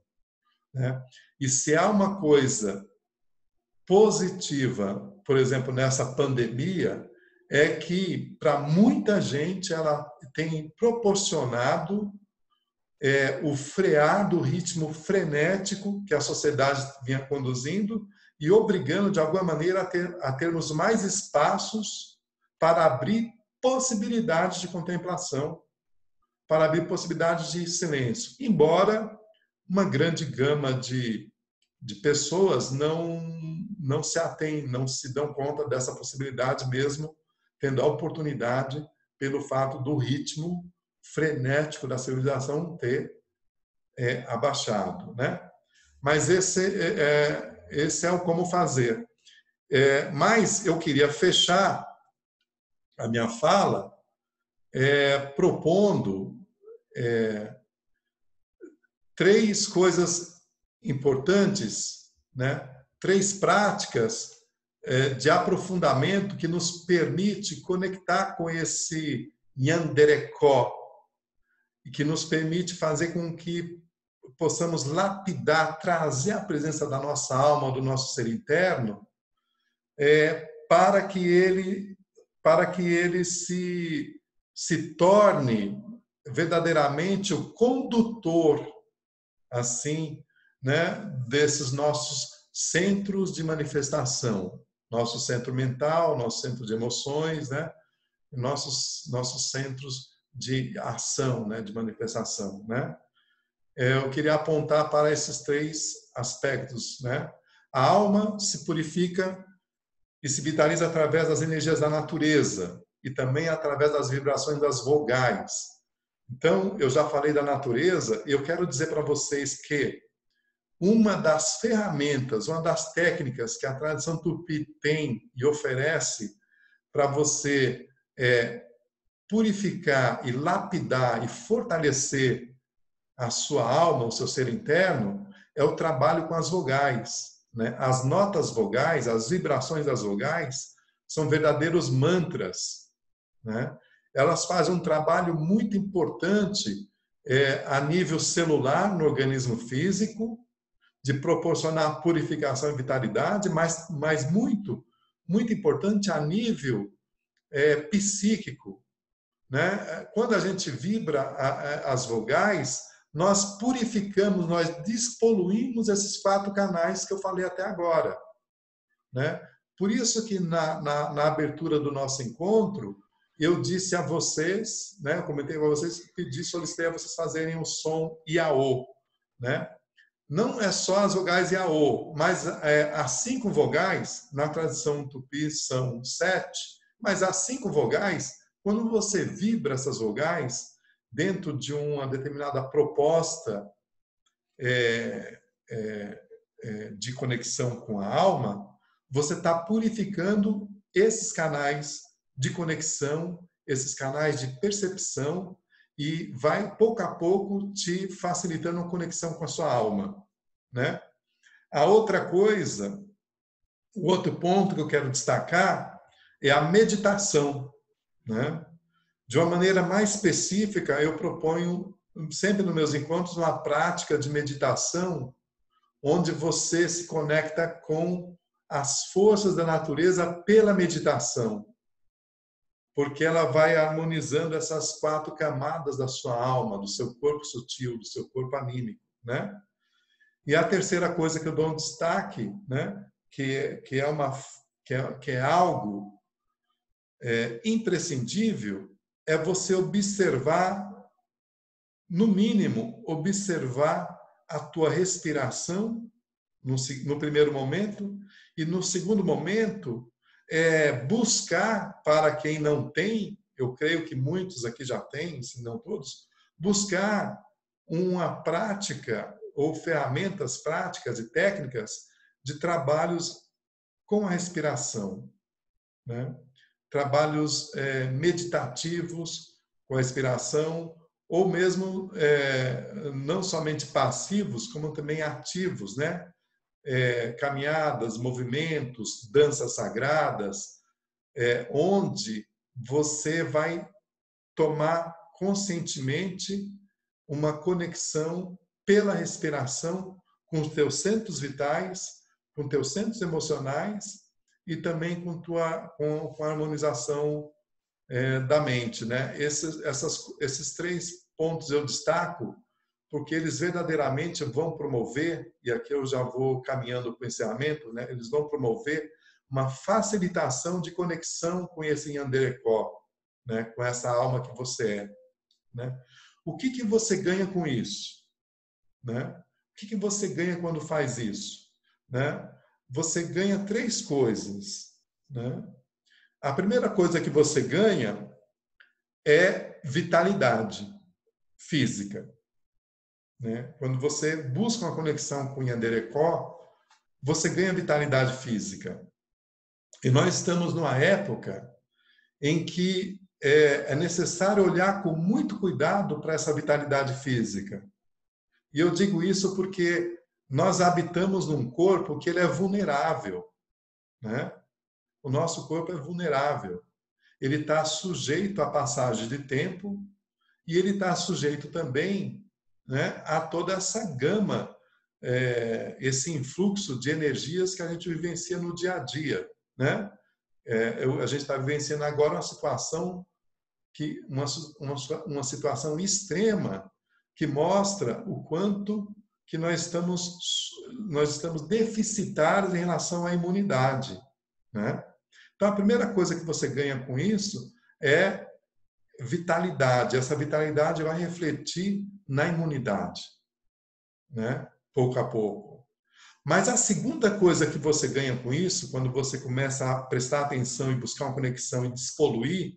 né? E se há uma coisa positiva, por exemplo, nessa pandemia, é que para muita gente ela tem proporcionado o frear do ritmo frenético que a sociedade vinha conduzindo e obrigando, de alguma maneira, a termos mais espaços para abrir possibilidades de contemplação, para abrir possibilidades de silêncio. Embora uma grande gama de pessoas não se atêm, não se dão conta dessa possibilidade mesmo, tendo a oportunidade pelo fato do ritmo frenético da civilização ter abaixado, né? Mas esse é o como fazer. Mas eu queria fechar a minha fala propondo 3 coisas importantes, né? 3 práticas de aprofundamento que nos permite conectar com esse Nyanderekó e que nos permite fazer com que possamos lapidar, trazer a presença da nossa alma, do nosso ser interno, para que ele se torne verdadeiramente o condutor, assim, né, desses nossos centros de manifestação, nosso centro mental, nosso centro de emoções, né, nossos centros de ação, né, de manifestação, né? Eu queria apontar para esses 3 aspectos, né? A alma se purifica e se vitaliza através das energias da natureza e também através das vibrações das vogais. Então, eu já falei da natureza e eu quero dizer para vocês que uma das ferramentas, uma das técnicas que a tradição tupi tem e oferece para você purificar e lapidar e fortalecer a sua alma, o seu ser interno, é o trabalho com as vogais, né? As notas vogais, as vibrações das vogais, são verdadeiros mantras, né? Elas fazem um trabalho muito importante a nível celular no organismo físico, de proporcionar purificação e vitalidade, mas muito, muito importante a nível psíquico, né? Quando a gente vibra as vogais, nós purificamos, nós despoluímos esses 4 canais que eu falei até agora, né? Por isso que na abertura do nosso encontro, eu disse a vocês, né? Eu comentei com vocês, solicitei a vocês fazerem o som Iaô, né? Não é só as vogais Iaô, mas as 5 vogais, na tradição tupi são 7, mas as 5 vogais, quando você vibra essas vogais dentro de uma determinada proposta de conexão com a alma, você está purificando esses canais de conexão, esses canais de percepção e vai, pouco a pouco, te facilitando a conexão com a sua alma, né? A outra coisa, o outro ponto que eu quero destacar é a meditação, né? De uma maneira mais específica, eu proponho, sempre nos meus encontros, uma prática de meditação onde você se conecta com as forças da natureza pela meditação. porque ela vai harmonizando essas 4 camadas da sua alma, do seu corpo sutil, do seu corpo anímico, né? E a terceira coisa que eu dou um destaque, né, que é algo imprescindível, é você observar, no mínimo, observar a tua respiração no primeiro momento, e no segundo momento, buscar, para quem não tem, eu creio que muitos aqui já têm, se não todos, buscar uma prática ou ferramentas práticas e técnicas de trabalhos com a respiração, né? Trabalhos meditativos com a respiração, ou mesmo não somente passivos, como também ativos, né? Caminhadas, movimentos, danças sagradas, onde você vai tomar conscientemente uma conexão pela respiração com os teus centros vitais, com teus centros emocionais e também com a harmonização da mente, né? Esses 3 pontos eu destaco porque eles verdadeiramente vão promover, e aqui eu já vou caminhando para o encerramento, né? Eles vão promover uma facilitação de conexão com esse Yanderekó, né? Com essa alma que você é, né? O que você ganha com isso, né? O que você ganha quando faz isso, né? Você ganha 3 coisas, né? A primeira coisa que você ganha é vitalidade física, né? Quando você busca uma conexão com o Yanderekó, você ganha vitalidade física. E nós estamos numa época em que é necessário olhar com muito cuidado para essa vitalidade física. E eu digo isso porque nós habitamos num corpo que ele é vulnerável, né? O nosso corpo é vulnerável. Ele está sujeito à passagem de tempo e ele está sujeito também, né, a toda essa gama, esse influxo de energias que a gente vivencia no dia a dia, né? A gente está vivenciando agora uma situação uma situação extrema que mostra o quanto que nós estamos deficitários em relação à imunidade, né? Então, a primeira coisa que você ganha com isso é vitalidade. Essa vitalidade vai refletir na imunidade, né? Pouco a pouco. Mas a segunda coisa que você ganha com isso, quando você começa a prestar atenção e buscar uma conexão e despoluir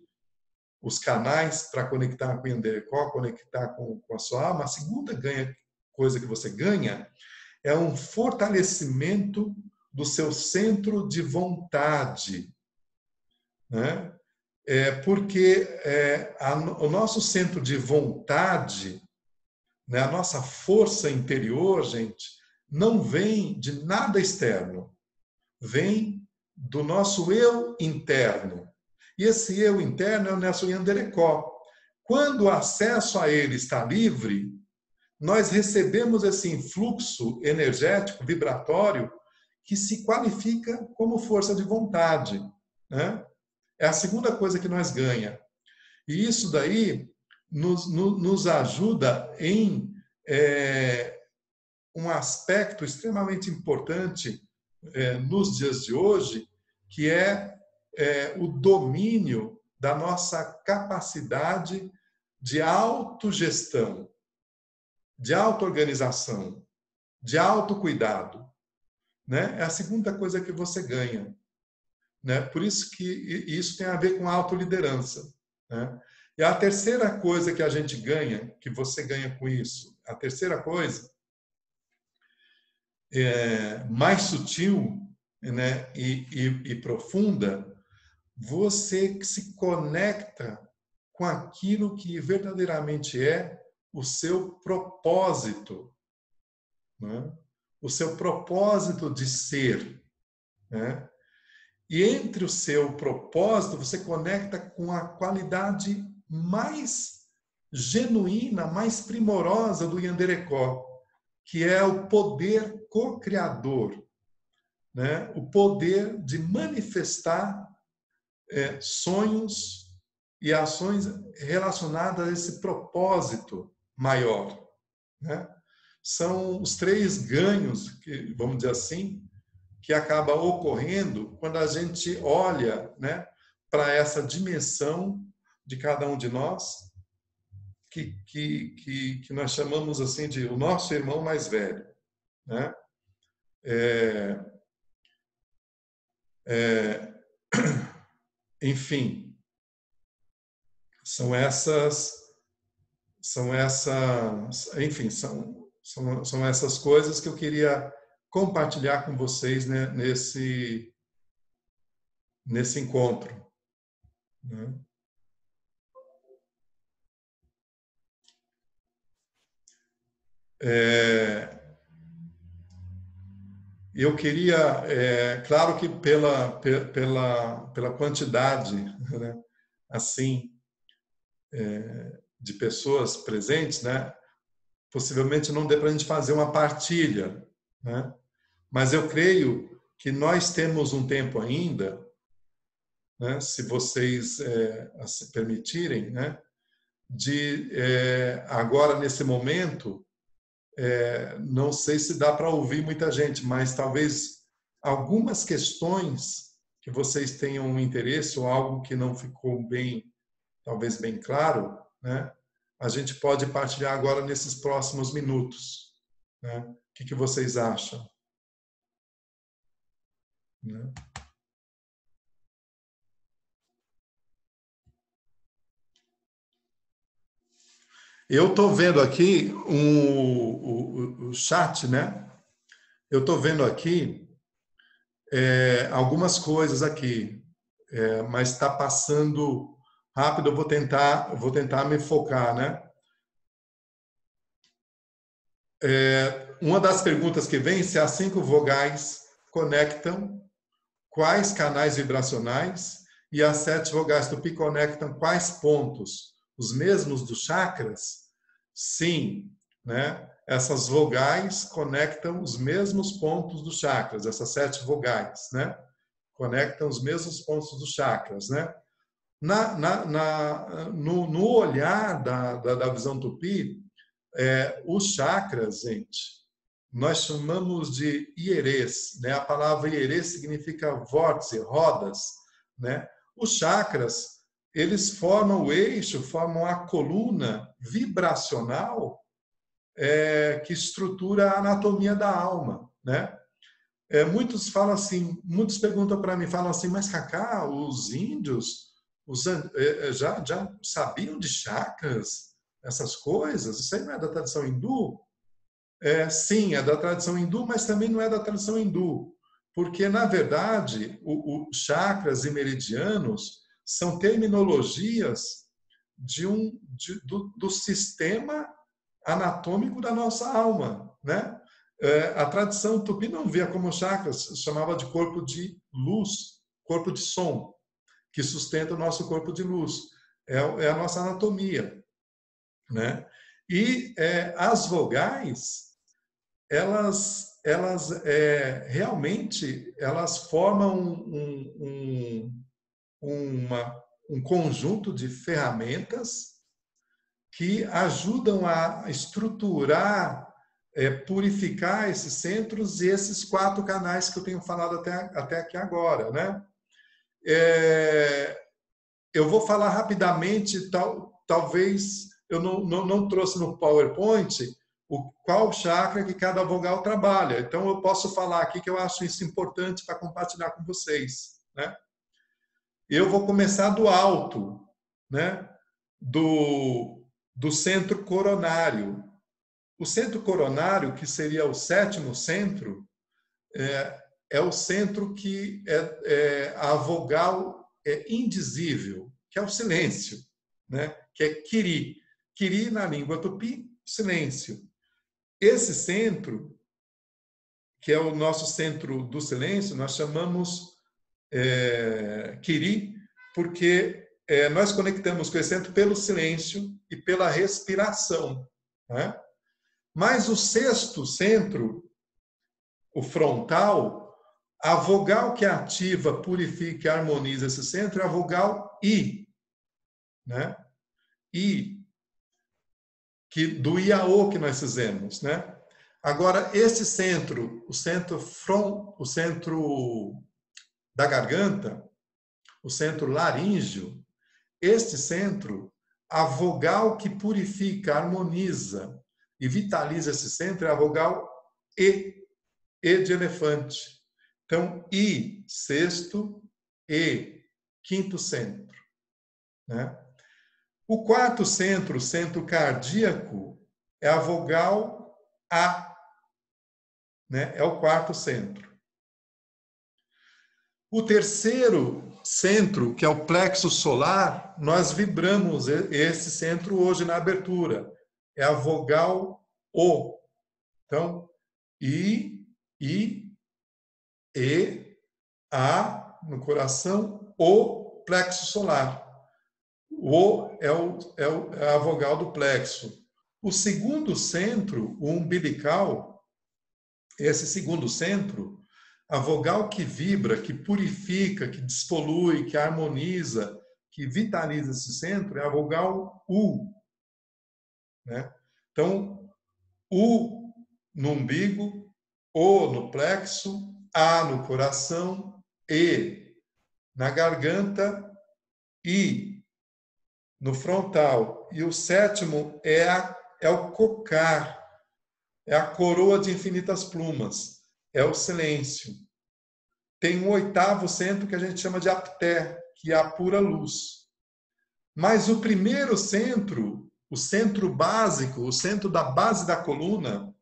os canais para conectar com o Yanderekó, conectar com a sua alma, a segunda coisa que você ganha é um fortalecimento do seu centro de vontade, né? Porque o nosso centro de vontade, né, a nossa força interior, gente, não vem de nada externo, vem do nosso eu interno. E esse eu interno é o nosso Yanderekó. Quando o acesso a ele está livre, nós recebemos esse influxo energético, vibratório, que se qualifica como força de vontade, né? É a segunda coisa que nós ganhamos. E isso daí nos ajuda em um aspecto extremamente importante nos dias de hoje, que é o domínio da nossa capacidade de autogestão, de auto-organização, de autocuidado, né? É a segunda coisa que você ganha, né? Por isso que isso tem a ver com autoliderança, né? E a terceira coisa que a gente ganha, que você ganha com isso, a terceira coisa, mais sutil, né, e profunda, você se conecta com aquilo que verdadeiramente é o seu propósito, né? O seu propósito de ser, né? E entre o seu propósito, você conecta com a qualidade mais genuína, mais primorosa do Yanderekó, que é o poder co-criador, né? O poder de manifestar sonhos, e ações relacionadas a esse propósito maior, né? São os 3 ganhos, que, vamos dizer assim, que acaba ocorrendo quando a gente olha, né, para essa dimensão de cada um de nós, que nós chamamos assim de o nosso irmão mais velho, né? É, é, enfim, são enfim, são essas coisas que eu queria compartilhar com vocês, né, nesse encontro, né? Eu queria, claro que pela quantidade, né, assim, de pessoas presentes, né, possivelmente não dê para a gente fazer uma partilha, né? Mas eu creio que nós temos um tempo ainda, né, se vocês assim, permitirem, né, de agora nesse momento, não sei se dá para ouvir muita gente, mas talvez algumas questões que vocês tenham um interesse ou algo que não ficou bem, talvez bem claro, né, a gente pode partilhar agora nesses próximos minutos, né? O que vocês acham? Né? Eu estou vendo aqui o chat, né? Eu estou vendo aqui algumas coisas aqui, mas está passando rápido. Eu vou tentar me focar, né? Uma das perguntas que vem: se as 5 vogais conectam quais canais vibracionais e as 7 vogais tupi conectam quais pontos? Os mesmos dos chakras? Sim, né? Essas vogais conectam os mesmos pontos dos chakras, essas 7 vogais, né? Conectam os mesmos pontos dos chakras, né? No olhar da visão tupi, os chakras, gente, nós chamamos de ierês, né? A palavra ierê significa vórtice, rodas, né? Os chakras, eles formam o eixo, formam a coluna vibracional que estrutura a anatomia da alma, né? Muitos falam assim, muitos perguntam para mim, falam assim, mas Cacá, os índios já sabiam de chakras, essas coisas? Isso aí não é da tradição hindu? Sim, é da tradição hindu, mas também não é da tradição hindu, porque, na verdade, chakras e meridianos são terminologias do sistema anatômico da nossa alma, né? A tradição tupi não via como chakras, chamava de corpo de luz, corpo de som, que sustenta o nosso corpo de luz. É a nossa anatomia, né? E as vogais, elas realmente elas formam um conjunto de ferramentas que ajudam a estruturar, purificar esses centros e esses 4 canais que eu tenho falado até aqui agora, né? Eu vou falar rapidamente, talvez eu não trouxe no PowerPoint qual chakra que cada vogal trabalha. Então, eu posso falar aqui que eu acho isso importante para compartilhar com vocês, né? Eu vou começar do alto, né? Do centro coronário. O centro coronário, que seria o 7º centro, é o centro que a vogal indizível, que é o silêncio, né? Que é Kiri. Kiri, na língua tupi, silêncio. Esse centro, que é o nosso centro do silêncio, nós chamamos Kiri, porque nós conectamos com esse centro pelo silêncio e pela respiração, né? Mas o 6º centro, o frontal, a vogal que ativa, purifica e harmoniza esse centro é a vogal I. né? I, do IAO que nós fizemos, né? Agora, esse centro, o centro da garganta, o centro laríngeo, este centro, a vogal que purifica, harmoniza e vitaliza esse centro é a vogal E de elefante. Então, I, sexto, E, quinto centro, né? O quarto centro, o centro cardíaco, é a vogal A, né? É o quarto centro. O terceiro centro, que é o plexo solar, nós vibramos esse centro hoje na abertura. É a vogal O. Então, I, E, A no coração, O plexo solar. O é a vogal do plexo. O segundo centro, o umbilical, esse segundo centro, a vogal que vibra, que purifica, que despolui, que harmoniza, que vitaliza esse centro, é a vogal U, né? Então, U no umbigo, O no plexo, A no coração, E na garganta, I no frontal. E o sétimo é o cocar, é a coroa de infinitas plumas, é o silêncio. Tem um oitavo centro que a gente chama de apté, que é a pura luz. Mas o primeiro centro, o centro básico, o centro da base da coluna,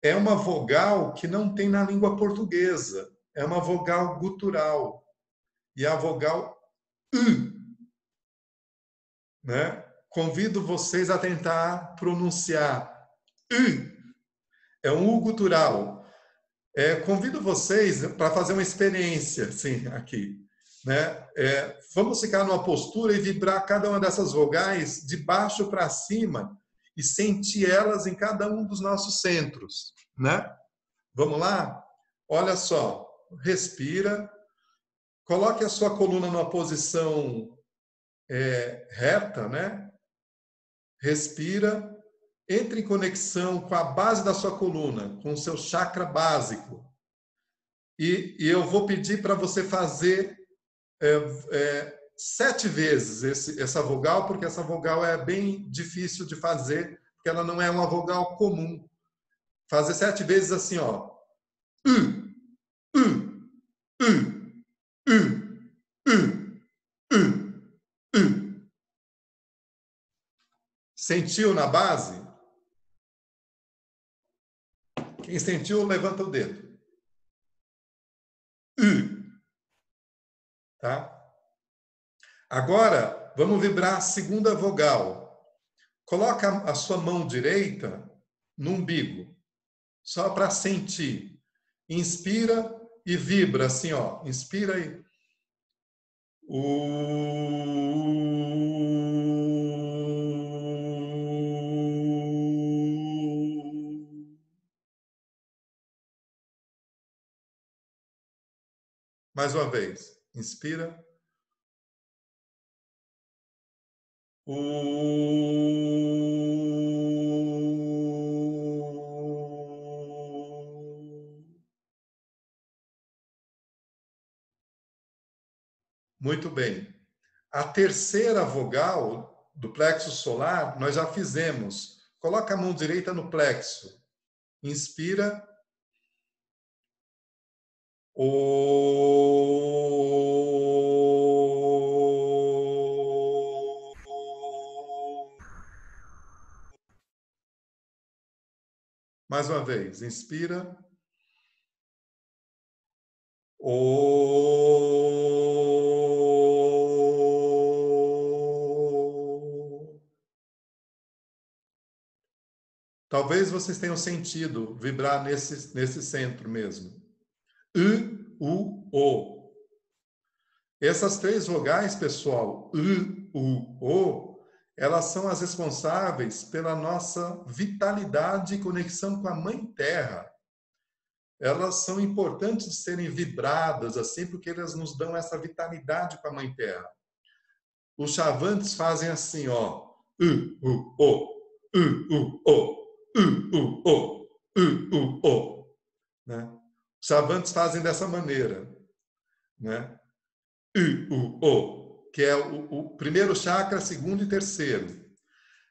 é uma vogal que não tem na língua portuguesa. É uma vogal gutural. E é a vogal U, né? Convido vocês a tentar pronunciar U. É um U gutural. Convido vocês para fazer uma experiência, assim, aqui, né? Vamos ficar numa postura e vibrar cada uma dessas vogais de baixo para cima e sentir elas em cada um dos nossos centros, né? Vamos lá? Olha só, respira, coloque a sua coluna numa posição reta, né? Respira, entre em conexão com a base da sua coluna, com o seu chakra básico. E eu vou pedir para você fazer 7 vezes essa vogal, porque essa vogal é bem difícil de fazer, porque ela não é uma vogal comum. Fazer 7 vezes assim, ó. U, U, U, U, U, U, U. Sentiu na base? Quem sentiu, levanta o dedo. U. Tá? Agora, vamos vibrar a segunda vogal. Coloca a sua mão direita no umbigo, só para sentir. Inspira e vibra assim, ó. Inspira e mais uma vez. Inspira. Muito bem. A terceira vogal do plexo solar nós já fizemos. Coloca a mão direita no plexo. Inspira. Mais uma vez. Inspira. Talvez vocês tenham sentido vibrar nesse centro mesmo. U, U, O. Essas 3 vogais, pessoal, O, elas são as responsáveis pela nossa vitalidade e conexão com a Mãe Terra. Elas são importantes de serem vibradas assim, porque elas nos dão essa vitalidade com a Mãe Terra. Os chavantes fazem assim, ó. O. O. O. Né? Os chavantes fazem dessa maneira, né? O. Que é o primeiro chakra, segundo e terceiro.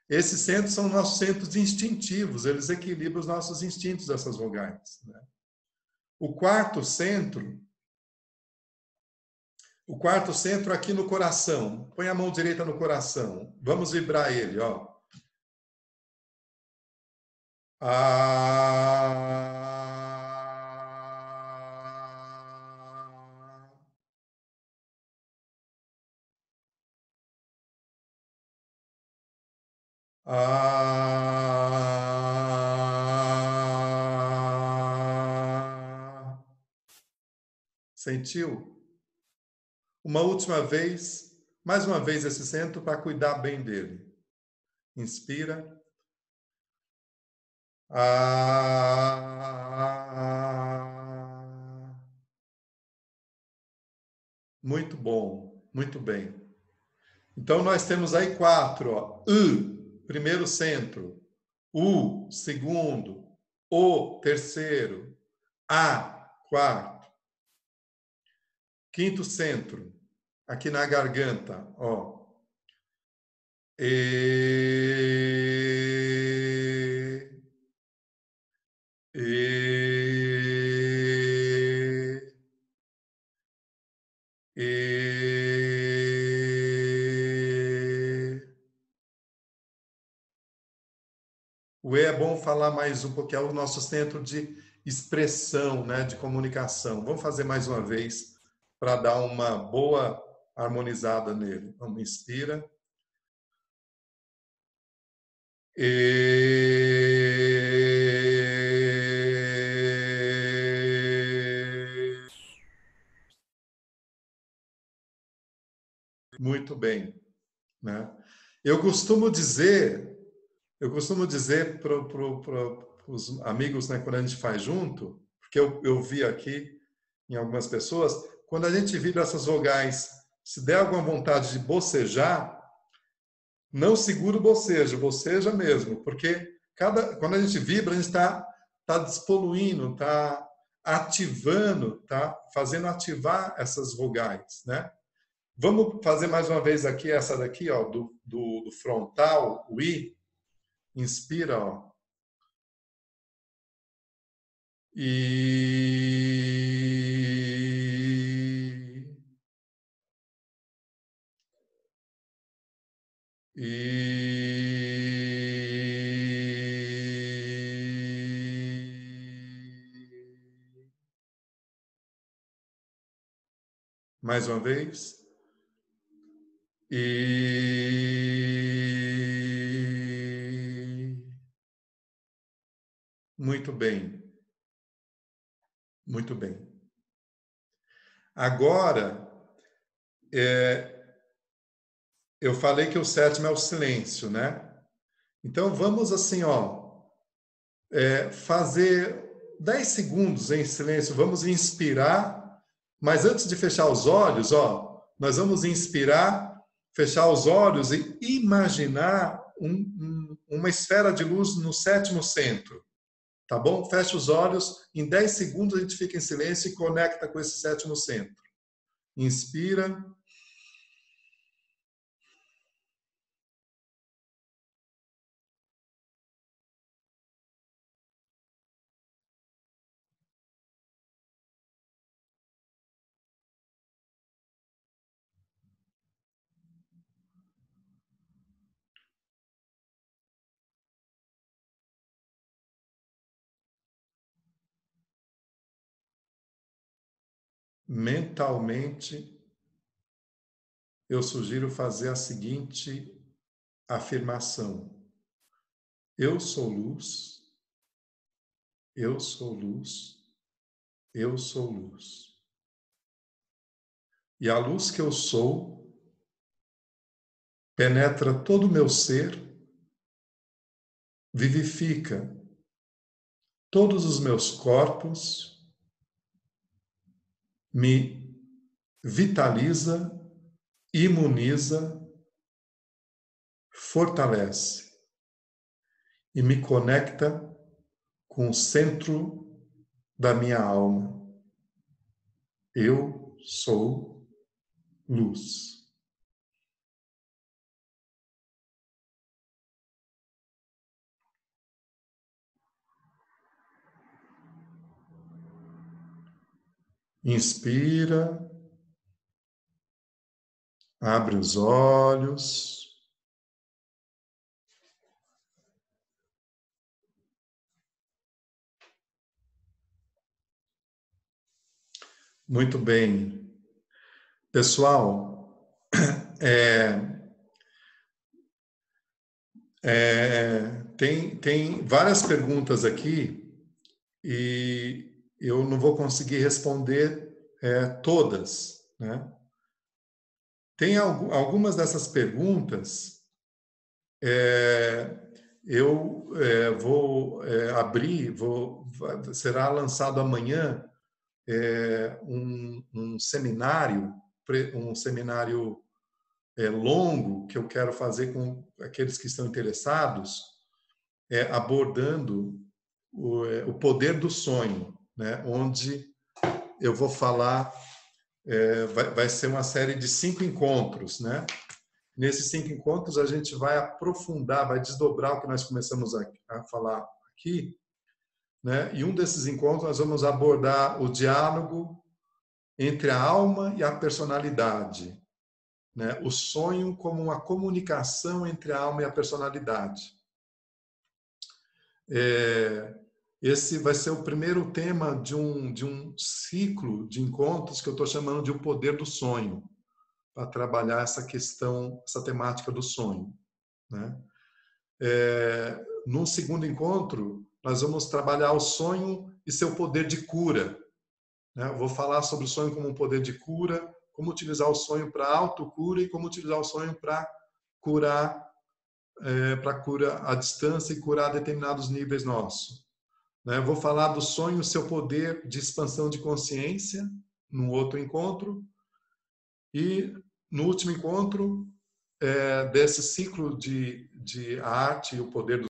Esses centros são nossos centros instintivos, eles equilibram os nossos instintos dessas vogais. Né? O quarto centro aqui no coração. Põe a mão direita no coração. Vamos vibrar ele, ó. Sentiu? Uma última vez, mais uma vez esse centro para cuidar bem dele. Inspira. Muito bom, muito bem. Então nós temos aí 4, ó. Primeiro centro. Segundo. O, terceiro. A, quarto. Quinto centro, aqui na garganta, ó. O E é bom falar mais um pouquinho, é o nosso centro de expressão, né, de comunicação. Vamos fazer mais uma vez para dar uma boa harmonizada nele. Vamos, inspira. Muito bem, né? Eu costumo dizer para os amigos, né, quando a gente faz junto, porque eu vi aqui em algumas pessoas, quando a gente vibra essas vogais, se der alguma vontade de bocejar, não segura o bocejo, boceja mesmo, porque quando a gente vibra, a gente tá despoluindo, está ativando, tá fazendo ativar essas vogais, né? Vamos fazer mais uma vez aqui, essa daqui, ó, do frontal, o I. Inspira, ó. E... Mais uma vez. Muito bem. Muito bem. Agora, eu falei que o sétimo é o silêncio, né? Então, vamos assim, ó, fazer 10 segundos em silêncio. Vamos inspirar, mas antes de fechar os olhos, ó, nós vamos inspirar, fechar os olhos e imaginar uma esfera de luz no sétimo centro. Tá bom? Fecha os olhos, em 10 segundos a gente fica em silêncio e conecta com esse sétimo centro. Inspira. Mentalmente, eu sugiro fazer a seguinte afirmação: eu sou luz, eu sou luz, eu sou luz. E a luz que eu sou penetra todo o meu ser, vivifica todos os meus corpos, me vitaliza, imuniza fortalece e me conecta com o centro da minha alma. Eu sou luz. Inspira, abre os olhos. Muito bem. Pessoal, tem várias perguntas aqui e eu não vou conseguir responder todas, né? Tem algumas dessas perguntas, eu vou abrir, será lançado amanhã um seminário longo que eu quero fazer com aqueles que estão interessados, abordando o poder do sonho, né? Onde eu vou falar, vai ser uma série de 5 encontros, né? Nesses 5 encontros a gente vai aprofundar, vai desdobrar o que nós começamos a falar aqui, né? E um desses encontros nós vamos abordar o diálogo entre a alma e a personalidade, né? O sonho como uma comunicação entre a alma e a personalidade. Esse vai ser o primeiro tema de um ciclo de encontros que eu estou chamando de o poder do sonho, para trabalhar essa questão, essa temática do sonho, né? No segundo encontro, nós vamos trabalhar o sonho e seu poder de cura, né? Eu vou falar sobre o sonho como um poder de cura, como utilizar o sonho para autocura e como utilizar o sonho para curar, para cura à distância e curar determinados níveis nossos, né? Eu vou falar do sonho e seu poder de expansão de consciência no outro encontro. E no último encontro desse ciclo de arte e o poder do